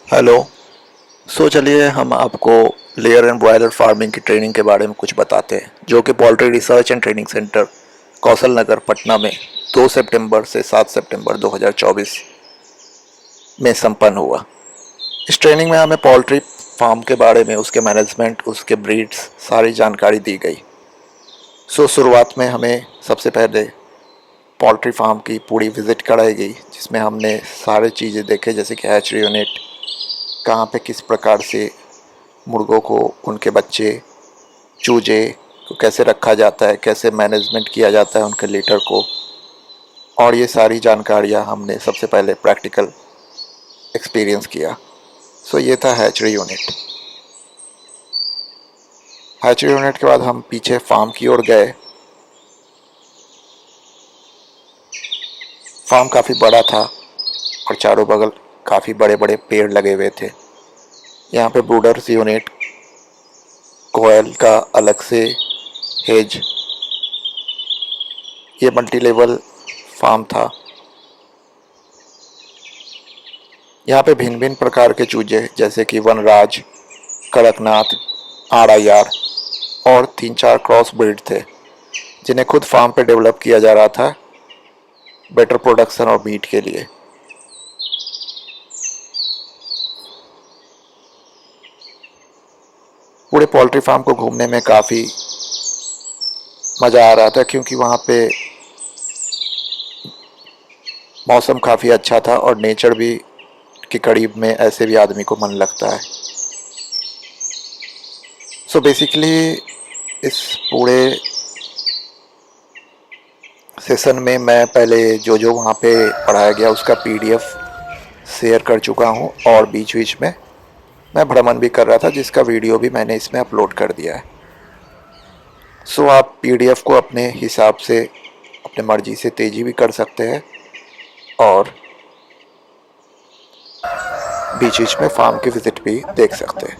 Hello. चलिए हम आपको लेयर एंड ब्रॉयलर फार्मिंग की ट्रेनिंग के बारे में कुछ बताते हैं, जो कि poultry research and training centre Kaushal Nagar Patna में 2 सितंबर से 7 सितंबर 2024 में संपन्न हुआ। इस ट्रेनिंग में हमें पोल्ट्री फार्म के बारे में, उसके मैनेजमेंट, उसके ब्रीड्स, सारी जानकारी दी गई। शुरुआत में हमें सबसे पहले पोल्ट्री फार्म की पूरी विज़िट कराई गई, जिसमें हमने सारी चीज़ें देखे, जैसे कि हैचरी यूनिट, कहाँ पे किस प्रकार से मुर्गों को, उनके बच्चे, चूजे को कैसे रखा जाता है, कैसे मैनेजमेंट किया जाता है उनके लीटर को, और ये सारी जानकारियाँ हमने सबसे पहले प्रैक्टिकल एक्सपीरियंस किया। ये था हैचरी यूनिट। हैचरी यूनिट के बाद हम पीछे फार्म की ओर गए। फार्म काफ़ी बड़ा था और चारों बगल काफ़ी बड़े बड़े पेड़ लगे हुए थे। यहाँ पे ब्रूडर्स यूनिट, कोयल का अलग से हेज, ये मल्टी लेवल फार्म था। यहाँ पे भिन्न भिन्न प्रकार के चूजे, जैसे कि वनराज, कड़कनाथ, RIR और 3-4 क्रॉस ब्रीड थे, जिन्हें खुद फार्म पे डेवलप किया जा रहा था बेटर प्रोडक्शन और मीट के लिए। पूरे पोल्ट्री फार्म को घूमने में काफ़ी मज़ा आ रहा था, क्योंकि वहाँ पे मौसम काफ़ी अच्छा था और नेचर भी के करीब में ऐसे भी आदमी को मन लगता है। बेसिकली इस पूरे सेशन में मैं पहले जो जो वहाँ पे पढ़ाया गया उसका PDF शेयर कर चुका हूँ, और बीच बीच में मैं भ्रमण भी कर रहा था, जिसका वीडियो भी मैंने इसमें अपलोड कर दिया है। आप PDF को अपने हिसाब से, अपने मर्जी से तेज़ी भी कर सकते हैं, और बीच बीच में फार्म की विज़िट भी देख सकते हैं।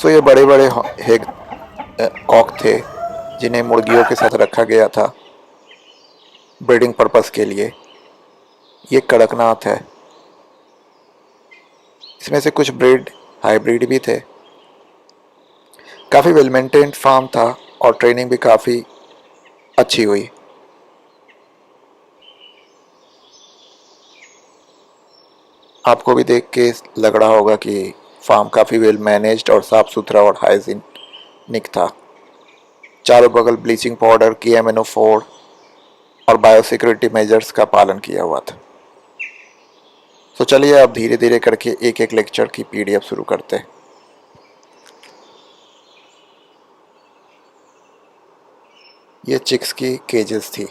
ये बड़े बड़े हेग कॉक थे, जिन्हें मुर्गियों के साथ रखा गया था ब्रीडिंग पर्पस के लिए। ये कड़कनाथ है। इसमें से कुछ ब्रीड हाइब्रिड भी थे। काफ़ी वेल मेंटेन्ड फार्म था और ट्रेनिंग भी काफ़ी अच्छी हुई। आपको भी देख के लग रहा होगा कि फार्म काफ़ी वेल मैनेज्ड और साफ़ सुथरा और हाइजीनिक था। चारों बगल ब्लीचिंग पाउडर, KMNO4 और बायोसिक्योरिटी मेजर्स का पालन किया हुआ था। चलिए अब धीरे धीरे करके एक एक लेक्चर की PDF शुरू करते हैं। ये चिक्स की केजेस थी।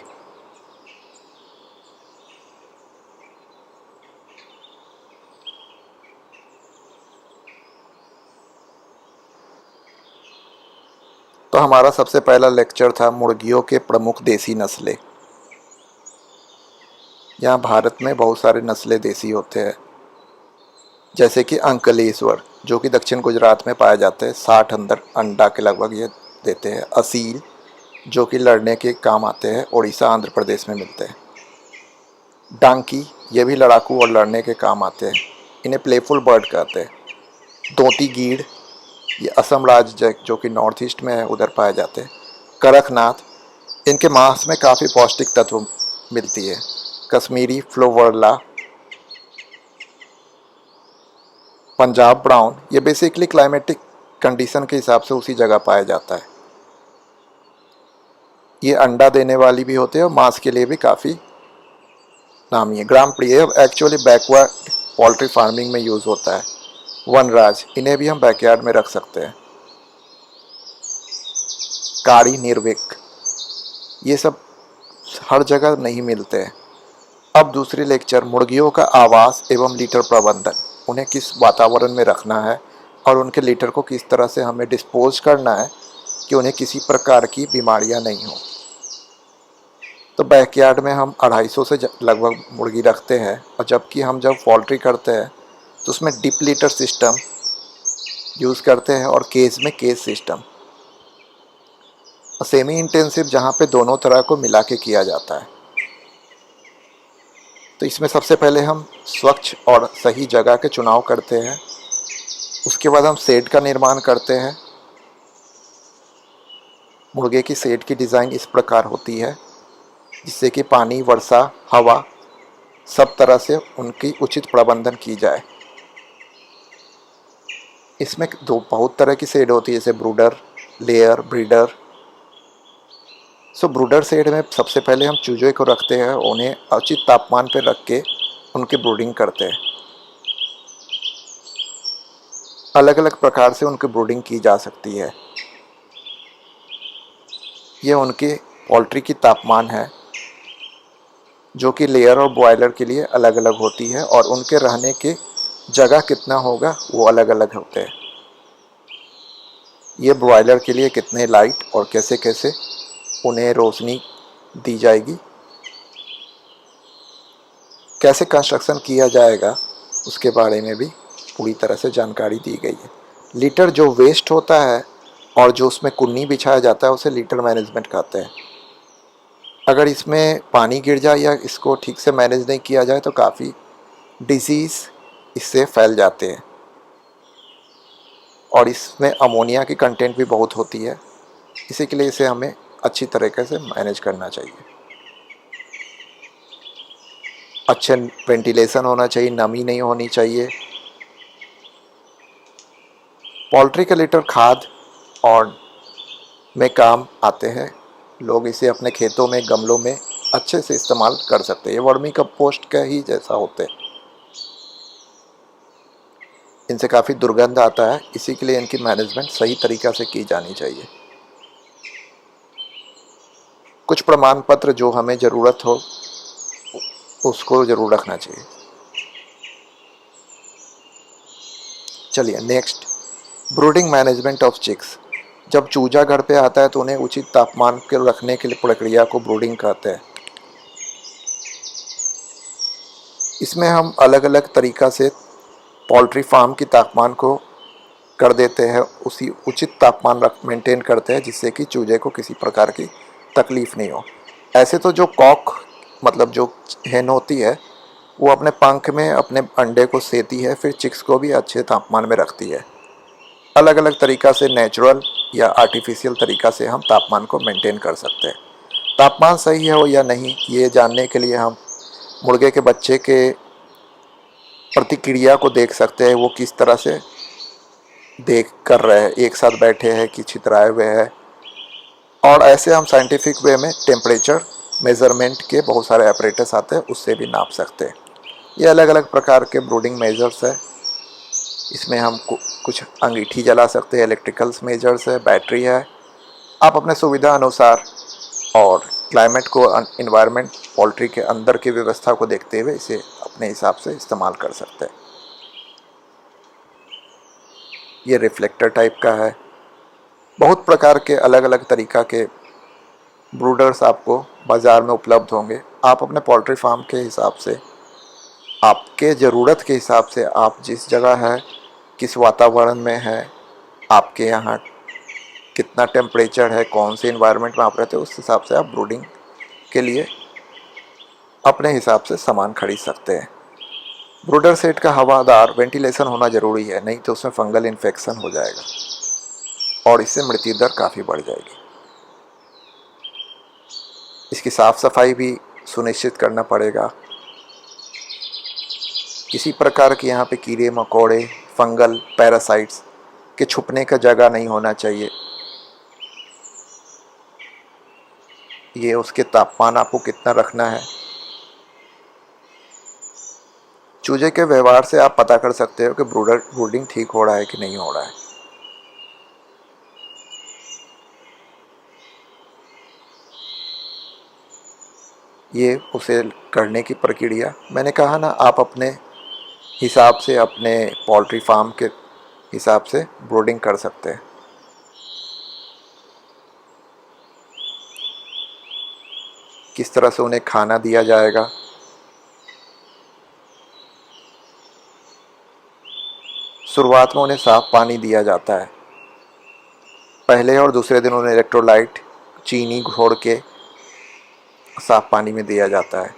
तो हमारा सबसे पहला लेक्चर था मुर्गियों के प्रमुख देसी नस्लें। यहाँ भारत में बहुत सारे नस्लें देसी होते हैं, जैसे कि अंकलेश्वर, जो कि दक्षिण गुजरात में पाए जाते हैं, 60 अंडा के लगभग ये देते हैं। असील, जो कि लड़ने के काम आते हैं, उड़ीसा आंध्र प्रदेश में मिलते हैं। डांकी, ये भी लड़ाकू और लड़ने के काम आते हैं, इन्हें प्लेफुल बर्ड कहते हैं। तोती गीड़, ये असम राज्य जो कि नॉर्थ ईस्ट में है, उधर पाए जाते हैं। कड़कनाथ, इनके मांस में काफ़ी पौष्टिक तत्व मिलती है। कश्मीरी फ्लोवरला, पंजाब ब्राउन, ये बेसिकली क्लाइमेटिक कंडीशन के हिसाब से उसी जगह पाया जाता है। ये अंडा देने वाली भी होते हैं और मांस के लिए भी काफ़ी नामी है। ग्राम प्रिय एक्चुअली बैकवर्ड पोल्ट्री फार्मिंग में यूज़ होता है। वनराज, इन्हें भी हम बैकयार्ड में रख सकते हैं। कारी निर्विक, ये सब हर जगह नहीं मिलते हैं। अब दूसरी लेक्चर, मुर्गियों का आवास एवं लीटर प्रबंधन, उन्हें किस वातावरण में रखना है और उनके लीटर को किस तरह से हमें डिस्पोज करना है कि उन्हें किसी प्रकार की बीमारियां नहीं हो। तो बैकयार्ड में हम 250 से लगभग मुर्गी रखते हैं, और जबकि हम जब पोल्ट्री करते हैं तो उसमें डिप लीटर सिस्टम यूज़ करते हैं और केज में केज सिस्टम, और सेमी इंटेंसिव जहाँ पे दोनों तरह को मिला के किया जाता है। तो इसमें सबसे पहले हम स्वच्छ और सही जगह के चुनाव करते हैं, उसके बाद हम शेड का निर्माण करते हैं। मुर्गे की शेड की डिज़ाइन इस प्रकार होती है जिससे कि पानी, वर्षा, हवा सब तरह से उनकी उचित प्रबंधन की जाए। इसमें बहुत तरह की शेड होती है, जैसे brooder, layer, breeder. Brooder shed में सबसे पहले हम चूजे को रखते हैं, उन्हें उचित तापमान पर रख के उनकी ब्रूडिंग करते हैं। अलग अलग प्रकार से उनकी ब्रूडिंग की जा सकती है। ये उनके पोल्ट्री की तापमान है जो कि लेयर और बॉयलर के लिए अलग अलग होती है, और उनके रहने के जगह कितना होगा वो अलग अलग होते हैं। ये ब्रॉयलर के लिए कितने लाइट और कैसे कैसे उन्हें रोशनी दी जाएगी, कैसे कंस्ट्रक्शन किया जाएगा, उसके बारे में भी पूरी तरह से जानकारी दी गई है। लीटर जो वेस्ट होता है और जो उसमें कुन्नी बिछाया जाता है उसे लीटर मैनेजमेंट कहते हैं। अगर इसमें पानी गिर जाए या इसको ठीक से मैनेज नहीं किया जाए तो काफ़ी डिजीज़ इससे फैल जाते हैं, और इसमें अमोनिया की कंटेंट भी बहुत होती है। इसी के लिए इसे हमें अच्छी तरीके से मैनेज करना चाहिए। अच्छे वेंटिलेशन होना चाहिए, नमी नहीं होनी चाहिए। पोल्ट्री के लीटर खाद और में काम आते हैं। लोग इसे अपने खेतों में, गमलों में अच्छे से इस्तेमाल कर सकते हैं। ये वर्मी कंपोस्ट का ही जैसा होते हैं। इनसे काफ़ी दुर्गंध आता है, इसी के लिए इनकी मैनेजमेंट सही तरीक़ा से की जानी चाहिए। कुछ प्रमाण पत्र जो हमें ज़रूरत हो उसको ज़रूर रखना चाहिए। चलिए next, brooding management of chicks. जब चूजा घर पे आता है तो उन्हें उचित तापमान के रखने के लिए प्रक्रिया को ब्रूडिंग कहते हैं। इसमें हम अलग अलग तरीक़ा से पोल्ट्री फार्म की तापमान को कर देते हैं, उसी उचित तापमान रख मेंटेन करते हैं जिससे कि चूजे को किसी प्रकार की तकलीफ़ नहीं हो। ऐसे तो जो कॉक मतलब जो hen होती है वो अपने पंख में अपने अंडे को सेती है, फिर चिक्स को भी अच्छे तापमान में रखती है। अलग अलग तरीक़ा से नेचुरल या आर्टिफिशियल तरीक़ा से हम तापमान को मेंटेन कर सकते हैं। तापमान सही है हो या नहीं ये जानने के लिए हम मुर्गे के बच्चे के प्रतिक्रिया को देख सकते हैं, वो किस तरह से देख कर रहे हैं, एक साथ बैठे हैं कि छितराए हुए हैं। और ऐसे हम साइंटिफिक वे में टेम्परेचर मेज़रमेंट के बहुत सारे ऑपरेटर्स आते हैं, उससे भी नाप सकते हैं। ये अलग अलग प्रकार के ब्रूडिंग मेजर्स है। इसमें हम कुछ अंगीठी जला सकते हैं, इलेक्ट्रिकल्स मेजर्स है, बैटरी है। आप अपने सुविधा अनुसार और क्लाइमेट को, इन्वायरमेंट, पोल्ट्री के अंदर की व्यवस्था को देखते हुए इसे अपने हिसाब से इस्तेमाल कर सकते हैं। ये रिफ्लेक्टर टाइप का है। बहुत प्रकार के अलग अलग तरीक़ा के ब्रूडर्स आपको बाज़ार में उपलब्ध होंगे। आप अपने पोल्ट्री फार्म के हिसाब से, आपके ज़रूरत के हिसाब से, आप जिस जगह है, किस वातावरण में है, आपके यहाँ कितना टेम्परेचर है, कौन से इन्वायरमेंट में आप रहते हो, उस हिसाब से आप ब्रूडिंग के लिए अपने हिसाब से सामान खरीद सकते हैं। ब्रूडर सेट का हवादार वेंटिलेशन होना ज़रूरी है, नहीं तो उसमें फंगल इन्फेक्शन हो जाएगा और इससे मृत्यु दर काफ़ी बढ़ जाएगी। इसकी साफ़ सफाई भी सुनिश्चित करना पड़ेगा। किसी प्रकार के यहाँ पे कीड़े मकोड़े, फंगल, पैरासाइट्स के छुपने का जगह नहीं होना चाहिए। ये उसके तापमान आपको कितना रखना है। चूजे के व्यवहार से आप पता कर सकते हो कि ब्रूडिंग ठीक हो रहा है कि नहीं हो रहा है। ये उसे करने की प्रक्रिया मैंने कहा ना, आप अपने हिसाब से, अपने पोल्ट्री फार्म के हिसाब से ब्रूडिंग कर सकते हैं। किस तरह से उन्हें खाना दिया जाएगा, शुरुआत में उन्हें साफ़ पानी दिया जाता है। पहले और दूसरे दिन उन्हें इलेक्ट्रोलाइट, चीनी घोल के साफ़ पानी में दिया जाता है।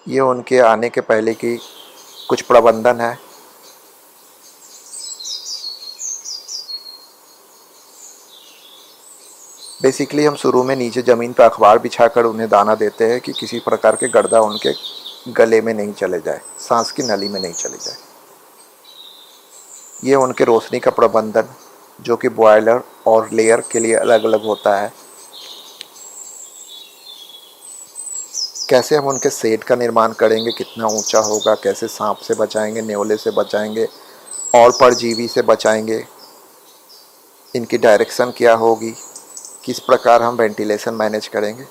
ये उनके आने के पहले की कुछ प्रबंधन है। बेसिकली हम शुरू में नीचे ज़मीन पर अखबार बिछाकर उन्हें दाना देते हैं कि किसी प्रकार के गर्दा उनके गले में नहीं चले जाए, सांस की नली में नहीं चले जाए। ये उनके रोशनी का प्रबंधन जो कि बॉयलर और लेयर के लिए अलग अलग होता है। कैसे हम उनके सेट का निर्माण करेंगे, कितना ऊंचा होगा, कैसे सांप से बचाएंगे, नेवले से बचाएंगे और परजीवी से बचाएंगे, इनकी डायरेक्शन क्या होगी, किस प्रकार हम वेंटिलेशन मैनेज करेंगे।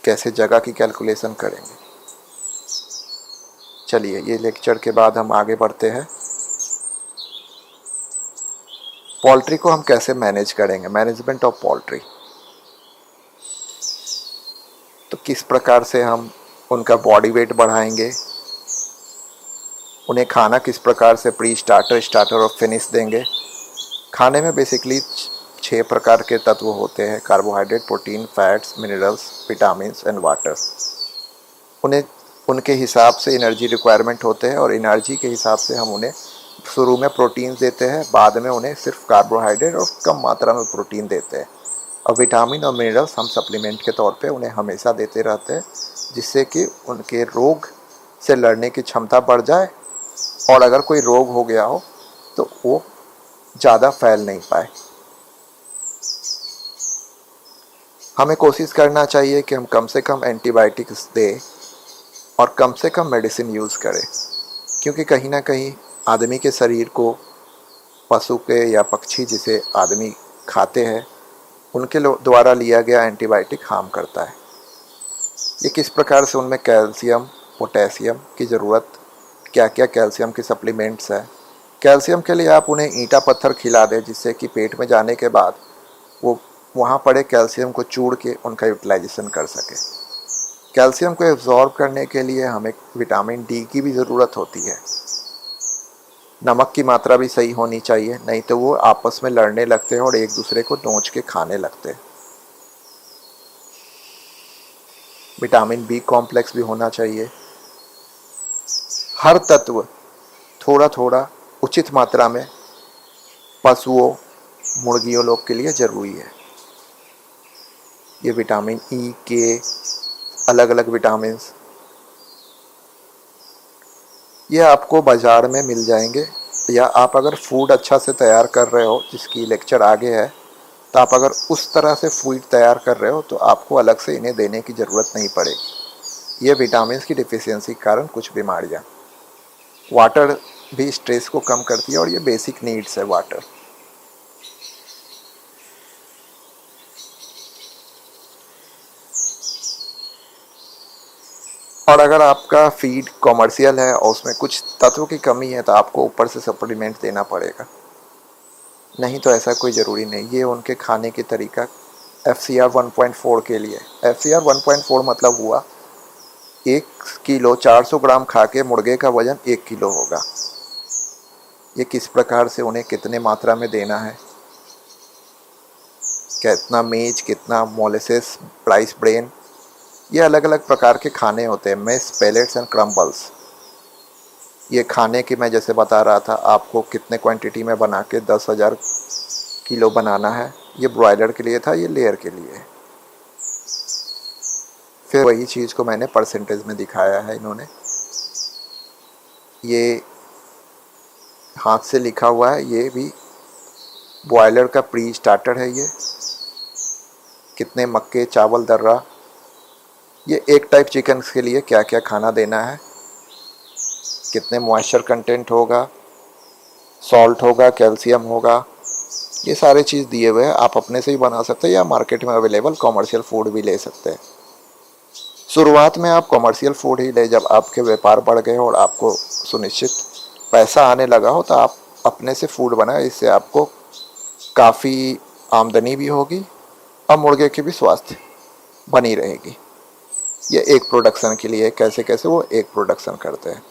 कैसे जगह की कैलकुलेशन करेंगे। चलिए, ये लेक्चर के बाद हम आगे बढ़ते हैं। पोल्ट्री को हम कैसे मैनेज करेंगे, मैनेजमेंट ऑफ पोल्ट्री। तो किस प्रकार से हम उनका बॉडी वेट बढ़ाएंगे, उन्हें खाना किस प्रकार से प्री स्टार्टर, स्टार्टर और फिनिश देंगे। खाने में बेसिकली 6 प्रकार के तत्व होते हैं: carbohydrate, protein, fats, minerals, vitamins and water. उन्हें उनके हिसाब से एनर्जी रिक्वायरमेंट होते हैं और एनर्जी के हिसाब से हम उन्हें शुरू में प्रोटीन देते हैं, बाद में उन्हें सिर्फ कार्बोहाइड्रेट और कम मात्रा में प्रोटीन देते हैं। और विटामिन और मिनरल्स हम सप्लीमेंट के तौर पे उन्हें हमेशा देते रहते हैं, जिससे कि उनके रोग से लड़ने की क्षमता बढ़ जाए और अगर कोई रोग हो गया हो तो वो ज़्यादा फैल नहीं पाए। हमें कोशिश करना चाहिए कि हम कम से कम एंटीबायोटिक्स दें और कम से कम मेडिसिन यूज़ करें, क्योंकि कहीं ना कहीं आदमी के शरीर को पशु के या पक्षी जिसे आदमी खाते हैं उनके द्वारा लिया गया एंटीबायोटिक हार्म करता है। ये किस प्रकार से उनमें कैल्शियम, पोटेशियम की ज़रूरत, क्या क्या कैल्शियम के सप्लीमेंट्स हैं। कैल्शियम के लिए आप उन्हें ईंटा पत्थर खिला दें, जिससे कि पेट में जाने के बाद वो वहाँ पड़े कैल्शियम को चूड़ के उनका यूटिलाइजेशन कर सके। कैल्शियम को एब्जॉर्ब करने के लिए हमें विटामिन डी की भी ज़रूरत होती है। नमक की मात्रा भी सही होनी चाहिए, नहीं तो वो आपस में लड़ने लगते हैं और एक दूसरे को नोच के खाने लगते हैं। विटामिन बी कॉम्प्लेक्स भी होना चाहिए। हर तत्व थोड़ा थोड़ा उचित मात्रा में पशुओं, मुर्गियों लोग के लिए ज़रूरी है। ये विटामिन ई के अलग अलग विटामिन्स ये आपको बाज़ार में मिल जाएंगे, या आप अगर फूड अच्छा से तैयार कर रहे हो, जिसकी लेक्चर आगे है, तो आप अगर उस तरह से फूड तैयार कर रहे हो तो आपको अलग से इन्हें देने की ज़रूरत नहीं पड़ेगी। ये विटामिन्स की डिफिशियंसी के कारण कुछ बीमारियाँ। वाटर भी स्ट्रेस को कम करती है और ये बेसिक नीड्स है वाटर। और अगर आपका फीड कॉमर्शियल है और उसमें कुछ तत्व की कमी है तो आपको ऊपर से सप्लीमेंट देना पड़ेगा, नहीं तो ऐसा कोई ज़रूरी नहीं। ये उनके खाने की तरीका FCR 1.4 के लिए। FCR 1.4 मतलब हुआ 1 किलो 400 ग्राम खा के मुर्गे का वज़न 1 किलो होगा। ये किस प्रकार से उन्हें कितने मात्रा में देना है, कितना मेज, कितना मोलेसेस, राइस ब्रेन, ये अलग अलग प्रकार के खाने होते हैं। Mess, pellets and crumbles. ये खाने की मैं जैसे बता रहा था आपको कितने क्वांटिटी में बना के 10,000 किलो बनाना है। ये ब्रॉयलर के लिए था, ये लेयर के लिए है। फिर वही चीज़ को मैंने परसेंटेज में दिखाया है इन्होंने। ये हाथ से लिखा हुआ है, ये भी बॉयलर का प्री स्टार्टर है। ये कितने मक्के, चावल, दर्रा, ये एक टाइप चिकन के लिए क्या क्या खाना देना है, कितने मॉइस्चर कंटेंट होगा, सॉल्ट होगा, कैल्शियम होगा, ये सारे चीज़ दिए हुए हैं। आप अपने से ही बना सकते हैं या मार्केट में अवेलेबल कॉमर्शियल फूड भी ले सकते हैं। शुरुआत में आप कॉमर्शियल फूड ही ले, जब आपके व्यापार बढ़ गए और आपको सुनिश्चित पैसा आने लगा हो तो आप अपने से फूड बनाए। इससे आपको काफ़ी आमदनी भी होगी और मुर्गे की भी स्वास्थ्य बनी रहेगी। ये एक प्रोडक्शन के लिए कैसे कैसे वो एक प्रोडक्शन करते हैं।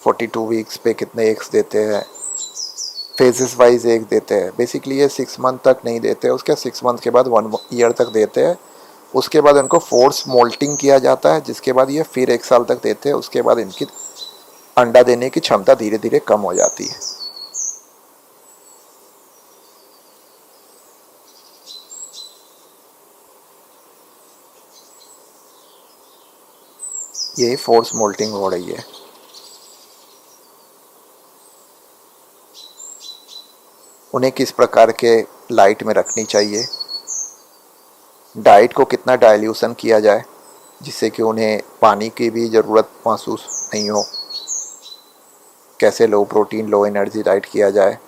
42 वीक्स पे कितने एग्स देते हैं, फेजेस वाइज एग देते हैं। बेसिकली ये 6 मंथ तक नहीं देते, उसके 6 मंथ के बाद 1 ईयर तक देते हैं। उसके बाद इनको फोर्स मोल्टिंग किया जाता है, जिसके बाद ये फिर 1 साल तक देते हैं। उसके बाद इनकी अंडा देने की क्षमता धीरे धीरे कम हो जाती है। यही फोर्स मोल्टिंग हो रही है। उन्हें किस प्रकार के लाइट में रखनी चाहिए, डाइट को कितना डाइल्यूशन किया जाए जिससे कि उन्हें पानी की भी ज़रूरत महसूस नहीं हो, कैसे लो प्रोटीन लो एनर्जी डाइट किया जाए।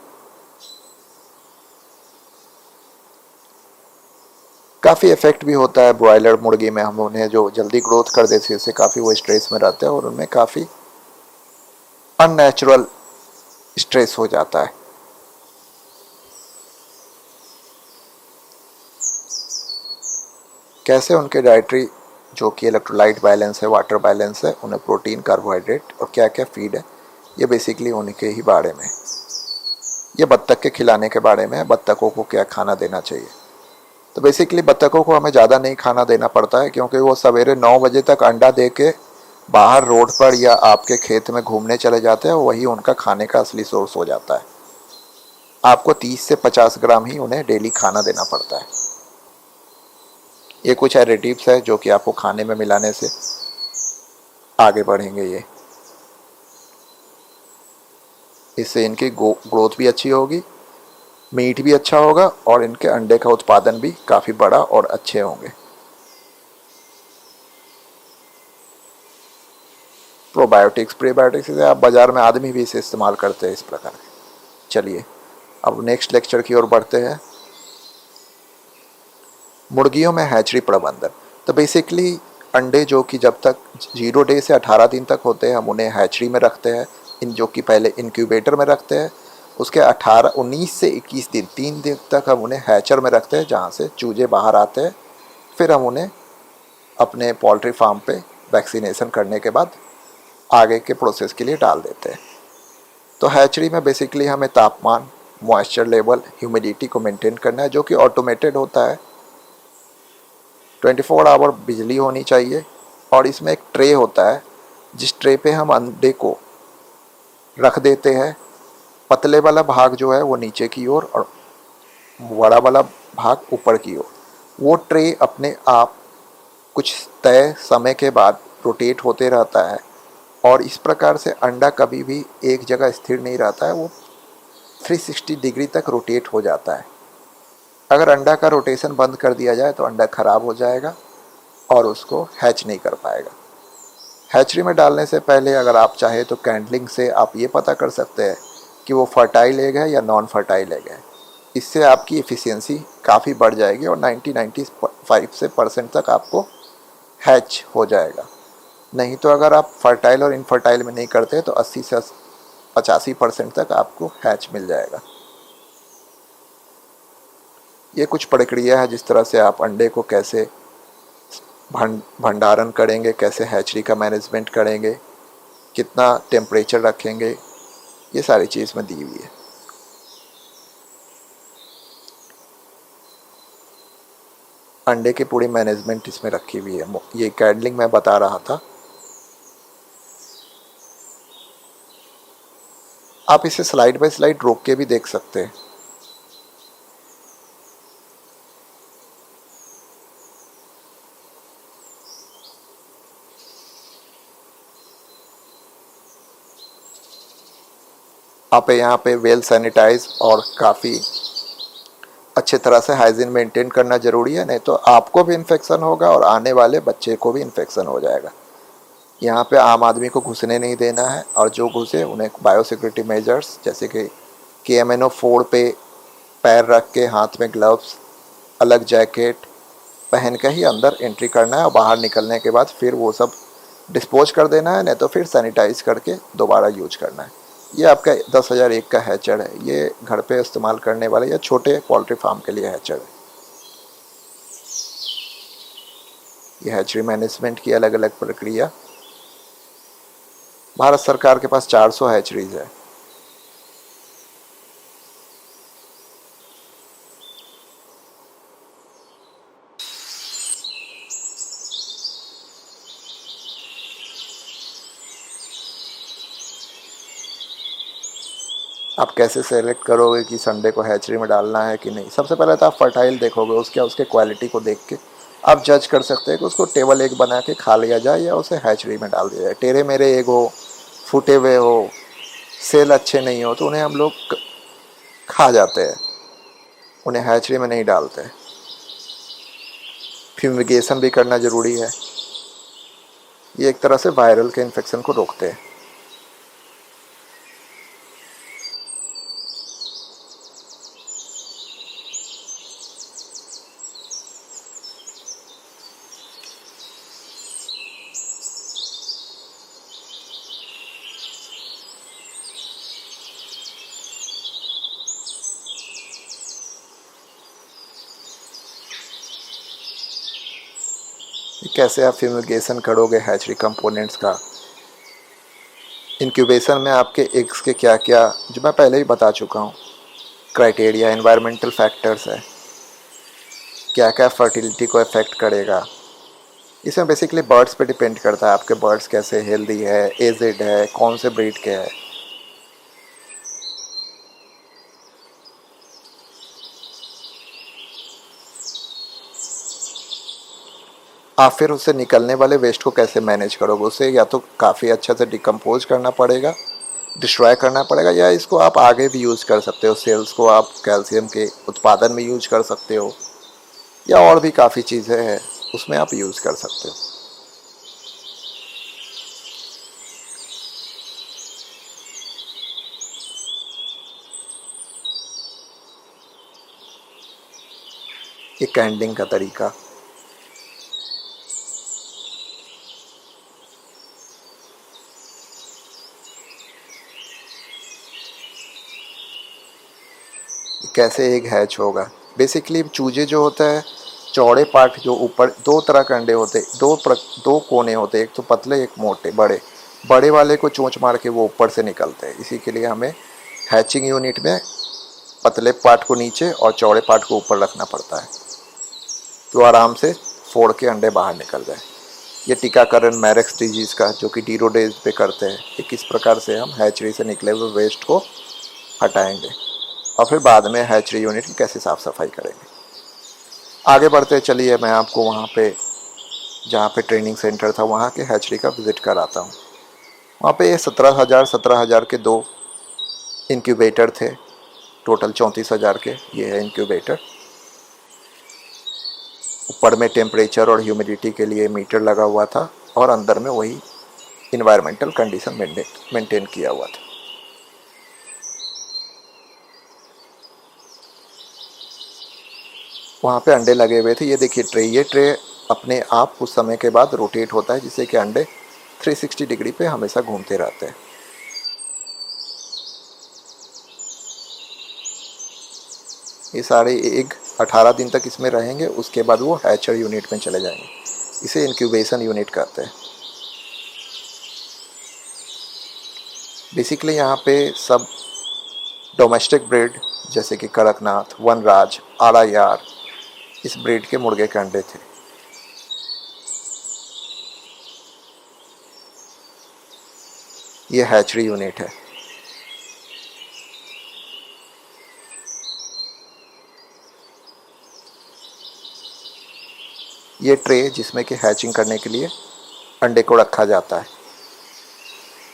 काफ़ी इफ़ेक्ट भी होता है ब्रॉयलर मुर्गी में। हम उन्हें जो जल्दी ग्रोथ कर देते हैं उससे काफ़ी वो स्ट्रेस में रहते हैं और उनमें काफ़ी अननेचुरल स्ट्रेस हो जाता है। कैसे उनके डाइटरी जो कि इलेक्ट्रोलाइट बैलेंस है, वाटर बैलेंस है, उन्हें प्रोटीन कार्बोहाइड्रेट और क्या क्या फीड है, ये बेसिकली उनके ही बारे में। ये बत्तख के खिलाने के बारे में है, बत्तखों को क्या खाना देना चाहिए। तो बेसिकली बत्तखों को हमें ज़्यादा नहीं खाना देना पड़ता है, क्योंकि वो सवेरे 9 बजे तक अंडा दे के बाहर रोड पर या आपके खेत में घूमने चले जाते हैं, वही उनका खाने का असली सोर्स हो जाता है। आपको 30 से 50 ग्राम ही उन्हें डेली खाना देना पड़ता है। ये कुछ एडिटिव्स है जो कि आपको खाने में मिलाने से आगे बढ़ेंगे ये। इससे इनकी ग्रोथ भी अच्छी होगी, मीट भी अच्छा होगा और इनके अंडे का उत्पादन भी काफ़ी बड़ा और अच्छे होंगे। प्रोबायोटिक्स प्रीबायोटिक्स से आप बाज़ार में आदमी भी इसे इस्तेमाल करते हैं इस प्रकार के। चलिए अब नेक्स्ट लेक्चर की ओर बढ़ते हैं। मुर्गियों में हैचरी प्रबंधन। तो बेसिकली अंडे जो कि जब तक 0 डे से 18 दिन तक होते हैं हम उन्हें हैचरी में रखते हैं, इन जो कि पहले इंक्यूबेटर में रखते हैं। उसके 19 से 21 दिन 3 दिन तक हम उन्हें हैचर में रखते हैं, जहाँ से चूजे बाहर आते हैं। फिर हम उन्हें अपने पोल्ट्री फार्म पे वैक्सीनेशन करने के बाद आगे के प्रोसेस के लिए डाल देते हैं। तो हैचरी में बेसिकली हमें तापमान, मॉइस्चर लेवल, ह्यूमिडिटी को मेंटेन करना है, जो कि ऑटोमेटेड होता है। 24 आवर बिजली होनी चाहिए और इसमें एक ट्रे होता है, जिस ट्रे पे हम अंडे को रख देते हैं। पतले वाला भाग जो है वो नीचे की ओर और बड़ा वाला भाग ऊपर की ओर। वो ट्रे अपने आप कुछ तय समय के बाद रोटेट होते रहता है और इस प्रकार से अंडा कभी भी एक जगह स्थिर नहीं रहता है, वो 360 डिग्री तक रोटेट हो जाता है। अगर अंडा का रोटेशन बंद कर दिया जाए तो अंडा ख़राब हो जाएगा और उसको हैच नहीं कर पाएगा। हैचरी में डालने से पहले अगर आप चाहें तो कैंडलिंग से आप ये पता कर सकते हैं कि वो फर्टाइल एग है या नॉन फर्टाइल एग है। इससे आपकी एफिशिएंसी काफ़ी बढ़ जाएगी और 95% तक आपको हैच हो जाएगा। नहीं तो अगर आप फर्टाइल और इनफर्टाइल में नहीं करते तो 80 से 85% तक आपको हैच मिल जाएगा। ये कुछ प्रक्रिया है जिस तरह से आप अंडे को कैसे भंडारण करेंगे, कैसे हैचरी का मैनेजमेंट करेंगे, कितना टेम्परेचर रखेंगे, ये सारी चीज़ में दी हुई है। अंडे की पूरी मैनेजमेंट इसमें रखी हुई है। ये कैंडलिंग मैं बता रहा था। आप इसे स्लाइड बाय स्लाइड रोक के भी देख सकते हैं। आप यहाँ पे वेल सैनिटाइज और काफ़ी अच्छे तरह से हाइजीन मेंटेन करना ज़रूरी है, नहीं तो आपको भी इन्फेक्शन होगा और आने वाले बच्चे को भी इन्फेक्शन हो जाएगा। यहाँ पे आम आदमी को घुसने नहीं देना है और जो घुसे उन्हें बायोसिक्योरिटी मेजर्स जैसे कि KMNO4 पे पैर रख के, हाथ में ग्लव्स, अलग जैकेट पहन के ही अंदर एंट्री करना है और बाहर निकलने के बाद फिर वो सब डिस्पोज कर देना है, नहीं तो फिर सैनिटाइज करके दोबारा यूज करना है। ये आपका 10,001 का हैचर है। ये घर पे इस्तेमाल करने वाले या छोटे पोल्ट्री फार्म के लिए हैचर है। ये हैचरी मैनेजमेंट की अलग अलग प्रक्रिया। भारत सरकार के पास 400 हैचरीज है। आप कैसे सेलेक्ट करोगे कि संडे को हैचरी में डालना है कि नहीं? सबसे पहले तो आप फर्टाइल देखोगे, उसके क्वालिटी को देख के आप जज कर सकते हैं कि उसको टेबल एक बना के खा लिया जाए या उसे हैचरी में डाल दिया जाए। टेढ़े मेरे एग हो, फूटे हुए हो, सेल अच्छे नहीं हो तो उन्हें हम लोग खा जाते हैं, उन्हें हैचरी में नहीं डालते। फ्यूमिगेशन भी करना ज़रूरी है, ये एक तरह से वायरल के इन्फेक्शन को रोकते हैं। कैसे आप फ्यूमिगेशन करोगे हैचरी कंपोनेंट्स का? इंक्यूबेशन में आपके एग्स के क्या क्या, जो मैं पहले ही बता चुका हूँ, क्राइटेरिया, एनवायरमेंटल फैक्टर्स है, क्या क्या फर्टिलिटी को अफेक्ट करेगा। इसमें बेसिकली बर्ड्स पे डिपेंड करता है, आपके बर्ड्स कैसे हेल्दी है, एजिड है, कौन से ब्रीड के है। आप फिर उससे निकलने वाले वेस्ट को कैसे मैनेज करोगे? उसे या तो काफ़ी अच्छे से डिकम्पोज करना पड़ेगा, डिस्ट्रॉय करना पड़ेगा, या इसको आप आगे भी यूज़ कर सकते हो। सेल्स को आप कैल्शियम के उत्पादन में यूज कर सकते हो, या और भी काफ़ी चीज़ें हैं उसमें आप यूज़ कर सकते हो। ये कैंडिंग का तरीका, कैसे एग हैच होगा? बेसिकली चूजे जो होता है, चौड़े पार्ट जो ऊपर, दो तरह के अंडे होते, दो कोने होते, एक तो पतले एक मोटे। बड़े बड़े वाले को चोंच मार के वो ऊपर से निकलते हैं। इसी के लिए हमें हैचिंग यूनिट में पतले पार्ट को नीचे और चौड़े पार्ट को ऊपर रखना पड़ता है, तो आराम से फोड़ के अंडे बाहर निकल जाए। ये टीकाकरण मैरेक्स डिजीज़ का, जो कि डीरो डेज पे करते हैं, कि किस प्रकार से हम हैचरी से निकले हुए वेस्ट को हटाएंगे और फिर बाद में हैचरी यूनिट की कैसे साफ़ सफाई करेंगे। आगे बढ़ते चलिए, मैं आपको वहाँ पे जहाँ पे ट्रेनिंग सेंटर था वहाँ के हैचरी का विज़िट कराता हूँ। वहाँ पे ये 17,000 के 2 इंक्यूबेटर थे, टोटल 34,000 के ये है इंक्यूबेटर। ऊपर में टेम्परेचर और ह्यूमिडिटी के लिए मीटर लगा हुआ था और अंदर में वही इन्वायरमेंटल कंडीशन मेंटेन किया हुआ था। वहाँ पे अंडे लगे हुए थे। ये देखिए ट्रे, ये ट्रे अपने आप कुछ समय के बाद रोटेट होता है, जिससे कि अंडे 360 डिग्री पे हमेशा घूमते रहते हैं। ये सारे एग 18 दिन तक इसमें रहेंगे, उसके बाद वो हैचर यूनिट में चले जाएंगे। इसे इंक्यूबेशन यूनिट कहते हैं। बेसिकली यहाँ पे सब डोमेस्टिक ब्रीड जैसे कि कड़कनाथ, वनराज, आड़ायार, इस ब्रीड के मुर्गे के अंडे थे। ये हैचरी यूनिट है। ये ट्रे जिसमें कि हैचिंग करने के लिए अंडे को रखा जाता है।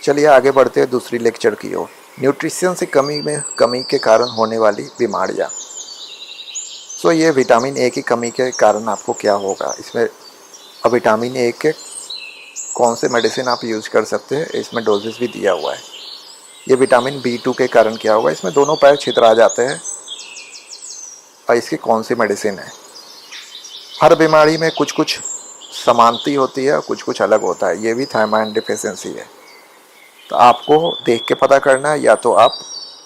चलिए आगे बढ़ते हैं दूसरी लेक्चर की ओर। न्यूट्रिशन से कमी के कारण होने वाली बीमारियाँ। सो ये विटामिन ए की कमी के कारण आपको क्या होगा इसमें? अब विटामिन ए के कौन से मेडिसिन आप यूज़ कर सकते हैं, इसमें डोजेस भी दिया हुआ है। ये विटामिन B2 के कारण क्या होगा, इसमें दोनों पैर छितरा जाते हैं, और इसकी कौन सी मेडिसिन है। हर बीमारी में कुछ कुछ समानती होती है और कुछ कुछ अलग होता है। ये भी थायमाइन डिफिशियंसी है, तो आपको देख के पता करना है, या तो आप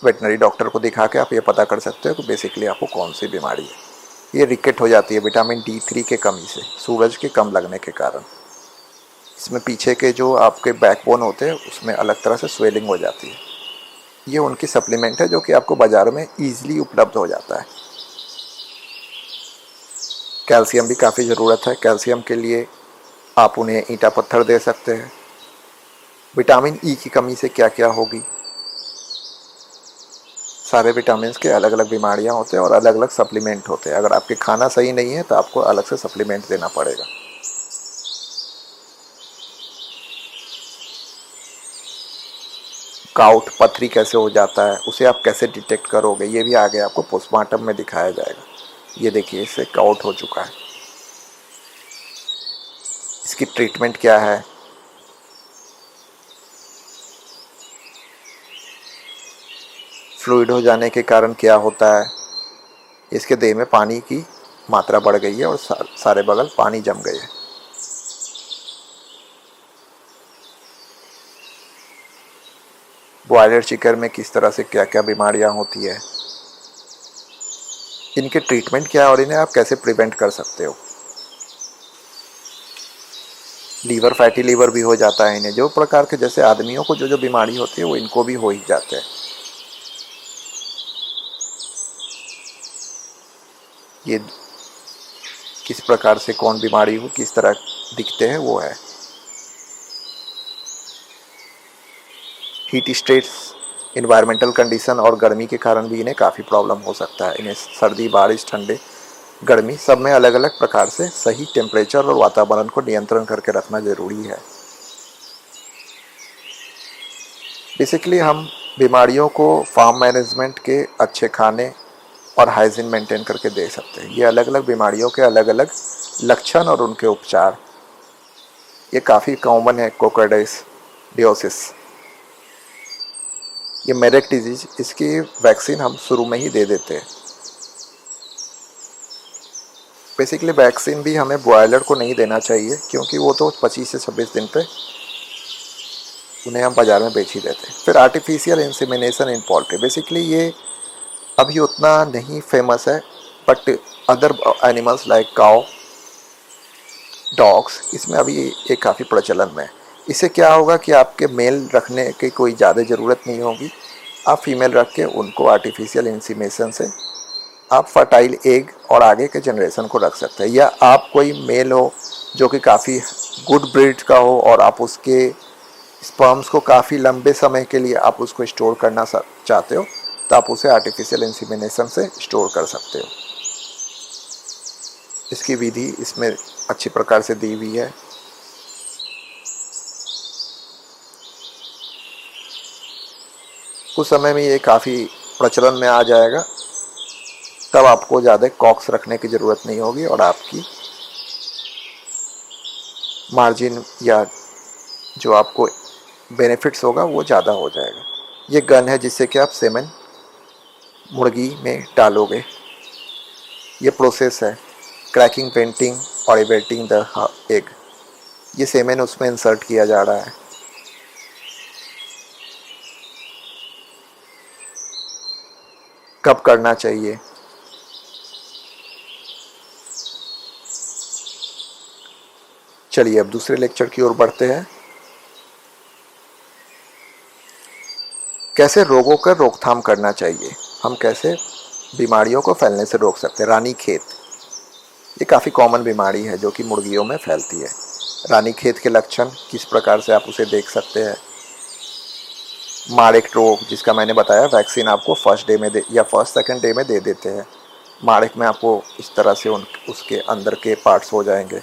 वेटनरी डॉक्टर को दिखा के आप ये पता कर सकते हो कि बेसिकली आपको कौन सी बीमारी है। ये रिकेट हो जाती है विटामिन D3 के कमी से, सूरज के कम लगने के कारण। इसमें पीछे के जो आपके बैकबोन होते हैं उसमें अलग तरह से स्वेलिंग हो जाती है। ये उनकी सप्लीमेंट है जो कि आपको बाज़ार में ईजिली उपलब्ध हो जाता है। कैल्शियम भी काफ़ी ज़रूरत है। कैल्शियम के लिए आप उन्हें ईंटा पत्थर दे सकते हैं। विटामिन ई की कमी से क्या क्या होगी? सारे विटामिन्स के अलग अलग बीमारियां होते हैं और अलग अलग सप्लीमेंट होते हैं। अगर आपके खाना सही नहीं है तो आपको अलग से सप्लीमेंट देना पड़ेगा। काउट पथरी कैसे हो जाता है, उसे आप कैसे डिटेक्ट करोगे, ये भी आगे आपको पोस्टमार्टम में दिखाया जाएगा। ये देखिए, इससे काउट हो चुका है, इसकी ट्रीटमेंट क्या है। फ्लूइड हो जाने के कारण क्या होता है, इसके देह में पानी की मात्रा बढ़ गई है और सारे बगल पानी जम गए हैं। बॉयलर चिकन में किस तरह से क्या क्या बीमारियां होती है, इनके ट्रीटमेंट क्या है और इन्हें आप कैसे प्रिवेंट कर सकते हो। लीवर, फैटी लीवर भी हो जाता है इन्हें, जो प्रकार के जैसे आदमियों को जो जो बीमारी होती है वो इनको भी हो ही जाते हैं। ये किस प्रकार से कौन बीमारी हो, किस तरह दिखते हैं वो है। हीट स्ट्रेस, इन्वायरमेंटल कंडीशन और गर्मी के कारण भी इन्हें काफ़ी प्रॉब्लम हो सकता है। इन्हें सर्दी, बारिश, ठंडे, गर्मी सब में अलग अलग प्रकार से सही टेम्परेचर और वातावरण को नियंत्रण करके रखना ज़रूरी है। बेसिकली हम बीमारियों को फार्म मैनेजमेंट के अच्छे खाने और हाइजीन मेंटेन करके दे सकते हैं। ये अलग अलग बीमारियों के अलग अलग लक्षण और उनके उपचार, ये काफ़ी कॉमन है। कोकोडाइसिस, ये मेरेक डिजीज, इसकी वैक्सीन हम शुरू में ही दे देते हैं। बेसिकली वैक्सीन भी हमें ब्रॉयलर को नहीं देना चाहिए, क्योंकि वो तो 25 से 26 दिन पे उन्हें हम बाज़ार में बेच ही देते हैं। फिर आर्टिफिशियल इंसेमिनेशन इन पोल्ट्री, बेसिकली ये अभी उतना नहीं फेमस है, but other animals like cow, dogs, इसमें अभी ये काफ़ी प्रचलन में है। इससे क्या होगा कि आपके मेल रखने की कोई ज़्यादा ज़रूरत नहीं होगी, आप फीमेल रख के उनको आर्टिफिशियल इंसीमेशन से आप फर्टाइल एग और आगे के जनरेशन को रख सकते हैं। या आप कोई मेल हो जो कि काफ़ी गुड ब्रीड का हो और आप उसके स्पर्म्स को काफ़ी लंबे समय के लिए आप उसको स्टोर करना चाहते हो, तो आप उसे आर्टिफिशियल इंसीमिनेशन से स्टोर कर सकते हो। इसकी विधि इसमें अच्छी प्रकार से दी हुई है। कुछ समय में ये काफ़ी प्रचलन में आ जाएगा, तब आपको ज़्यादा कॉक्स रखने की ज़रूरत नहीं होगी और आपकी मार्जिन या जो आपको बेनिफिट्स होगा वो ज़्यादा हो जाएगा। ये गन है जिससे कि आप सेमन मुर्गी में डालोगे। ये प्रोसेस है क्रैकिंग, पेंटिंग और इवेटिंग द एग। ये सेमन उसमें इंसर्ट किया जा रहा है। कब करना चाहिए, चलिए अब दूसरे लेक्चर की ओर बढ़ते हैं। कैसे रोगों का रोकथाम करना चाहिए, हम कैसे बीमारियों को फैलने से रोक सकते हैं। रानीखेत, ये काफ़ी कॉमन बीमारी है जो कि मुर्गियों में फैलती है। रानीखेत के लक्षण किस प्रकार से आप उसे देख सकते हैं। मारेक रोग, जिसका मैंने बताया वैक्सीन आपको फर्स्ट डे में या फर्स्ट सेकंड डे में दे देते हैं। मारेक में आपको इस तरह से उसके अंदर के पार्ट्स हो जाएंगे।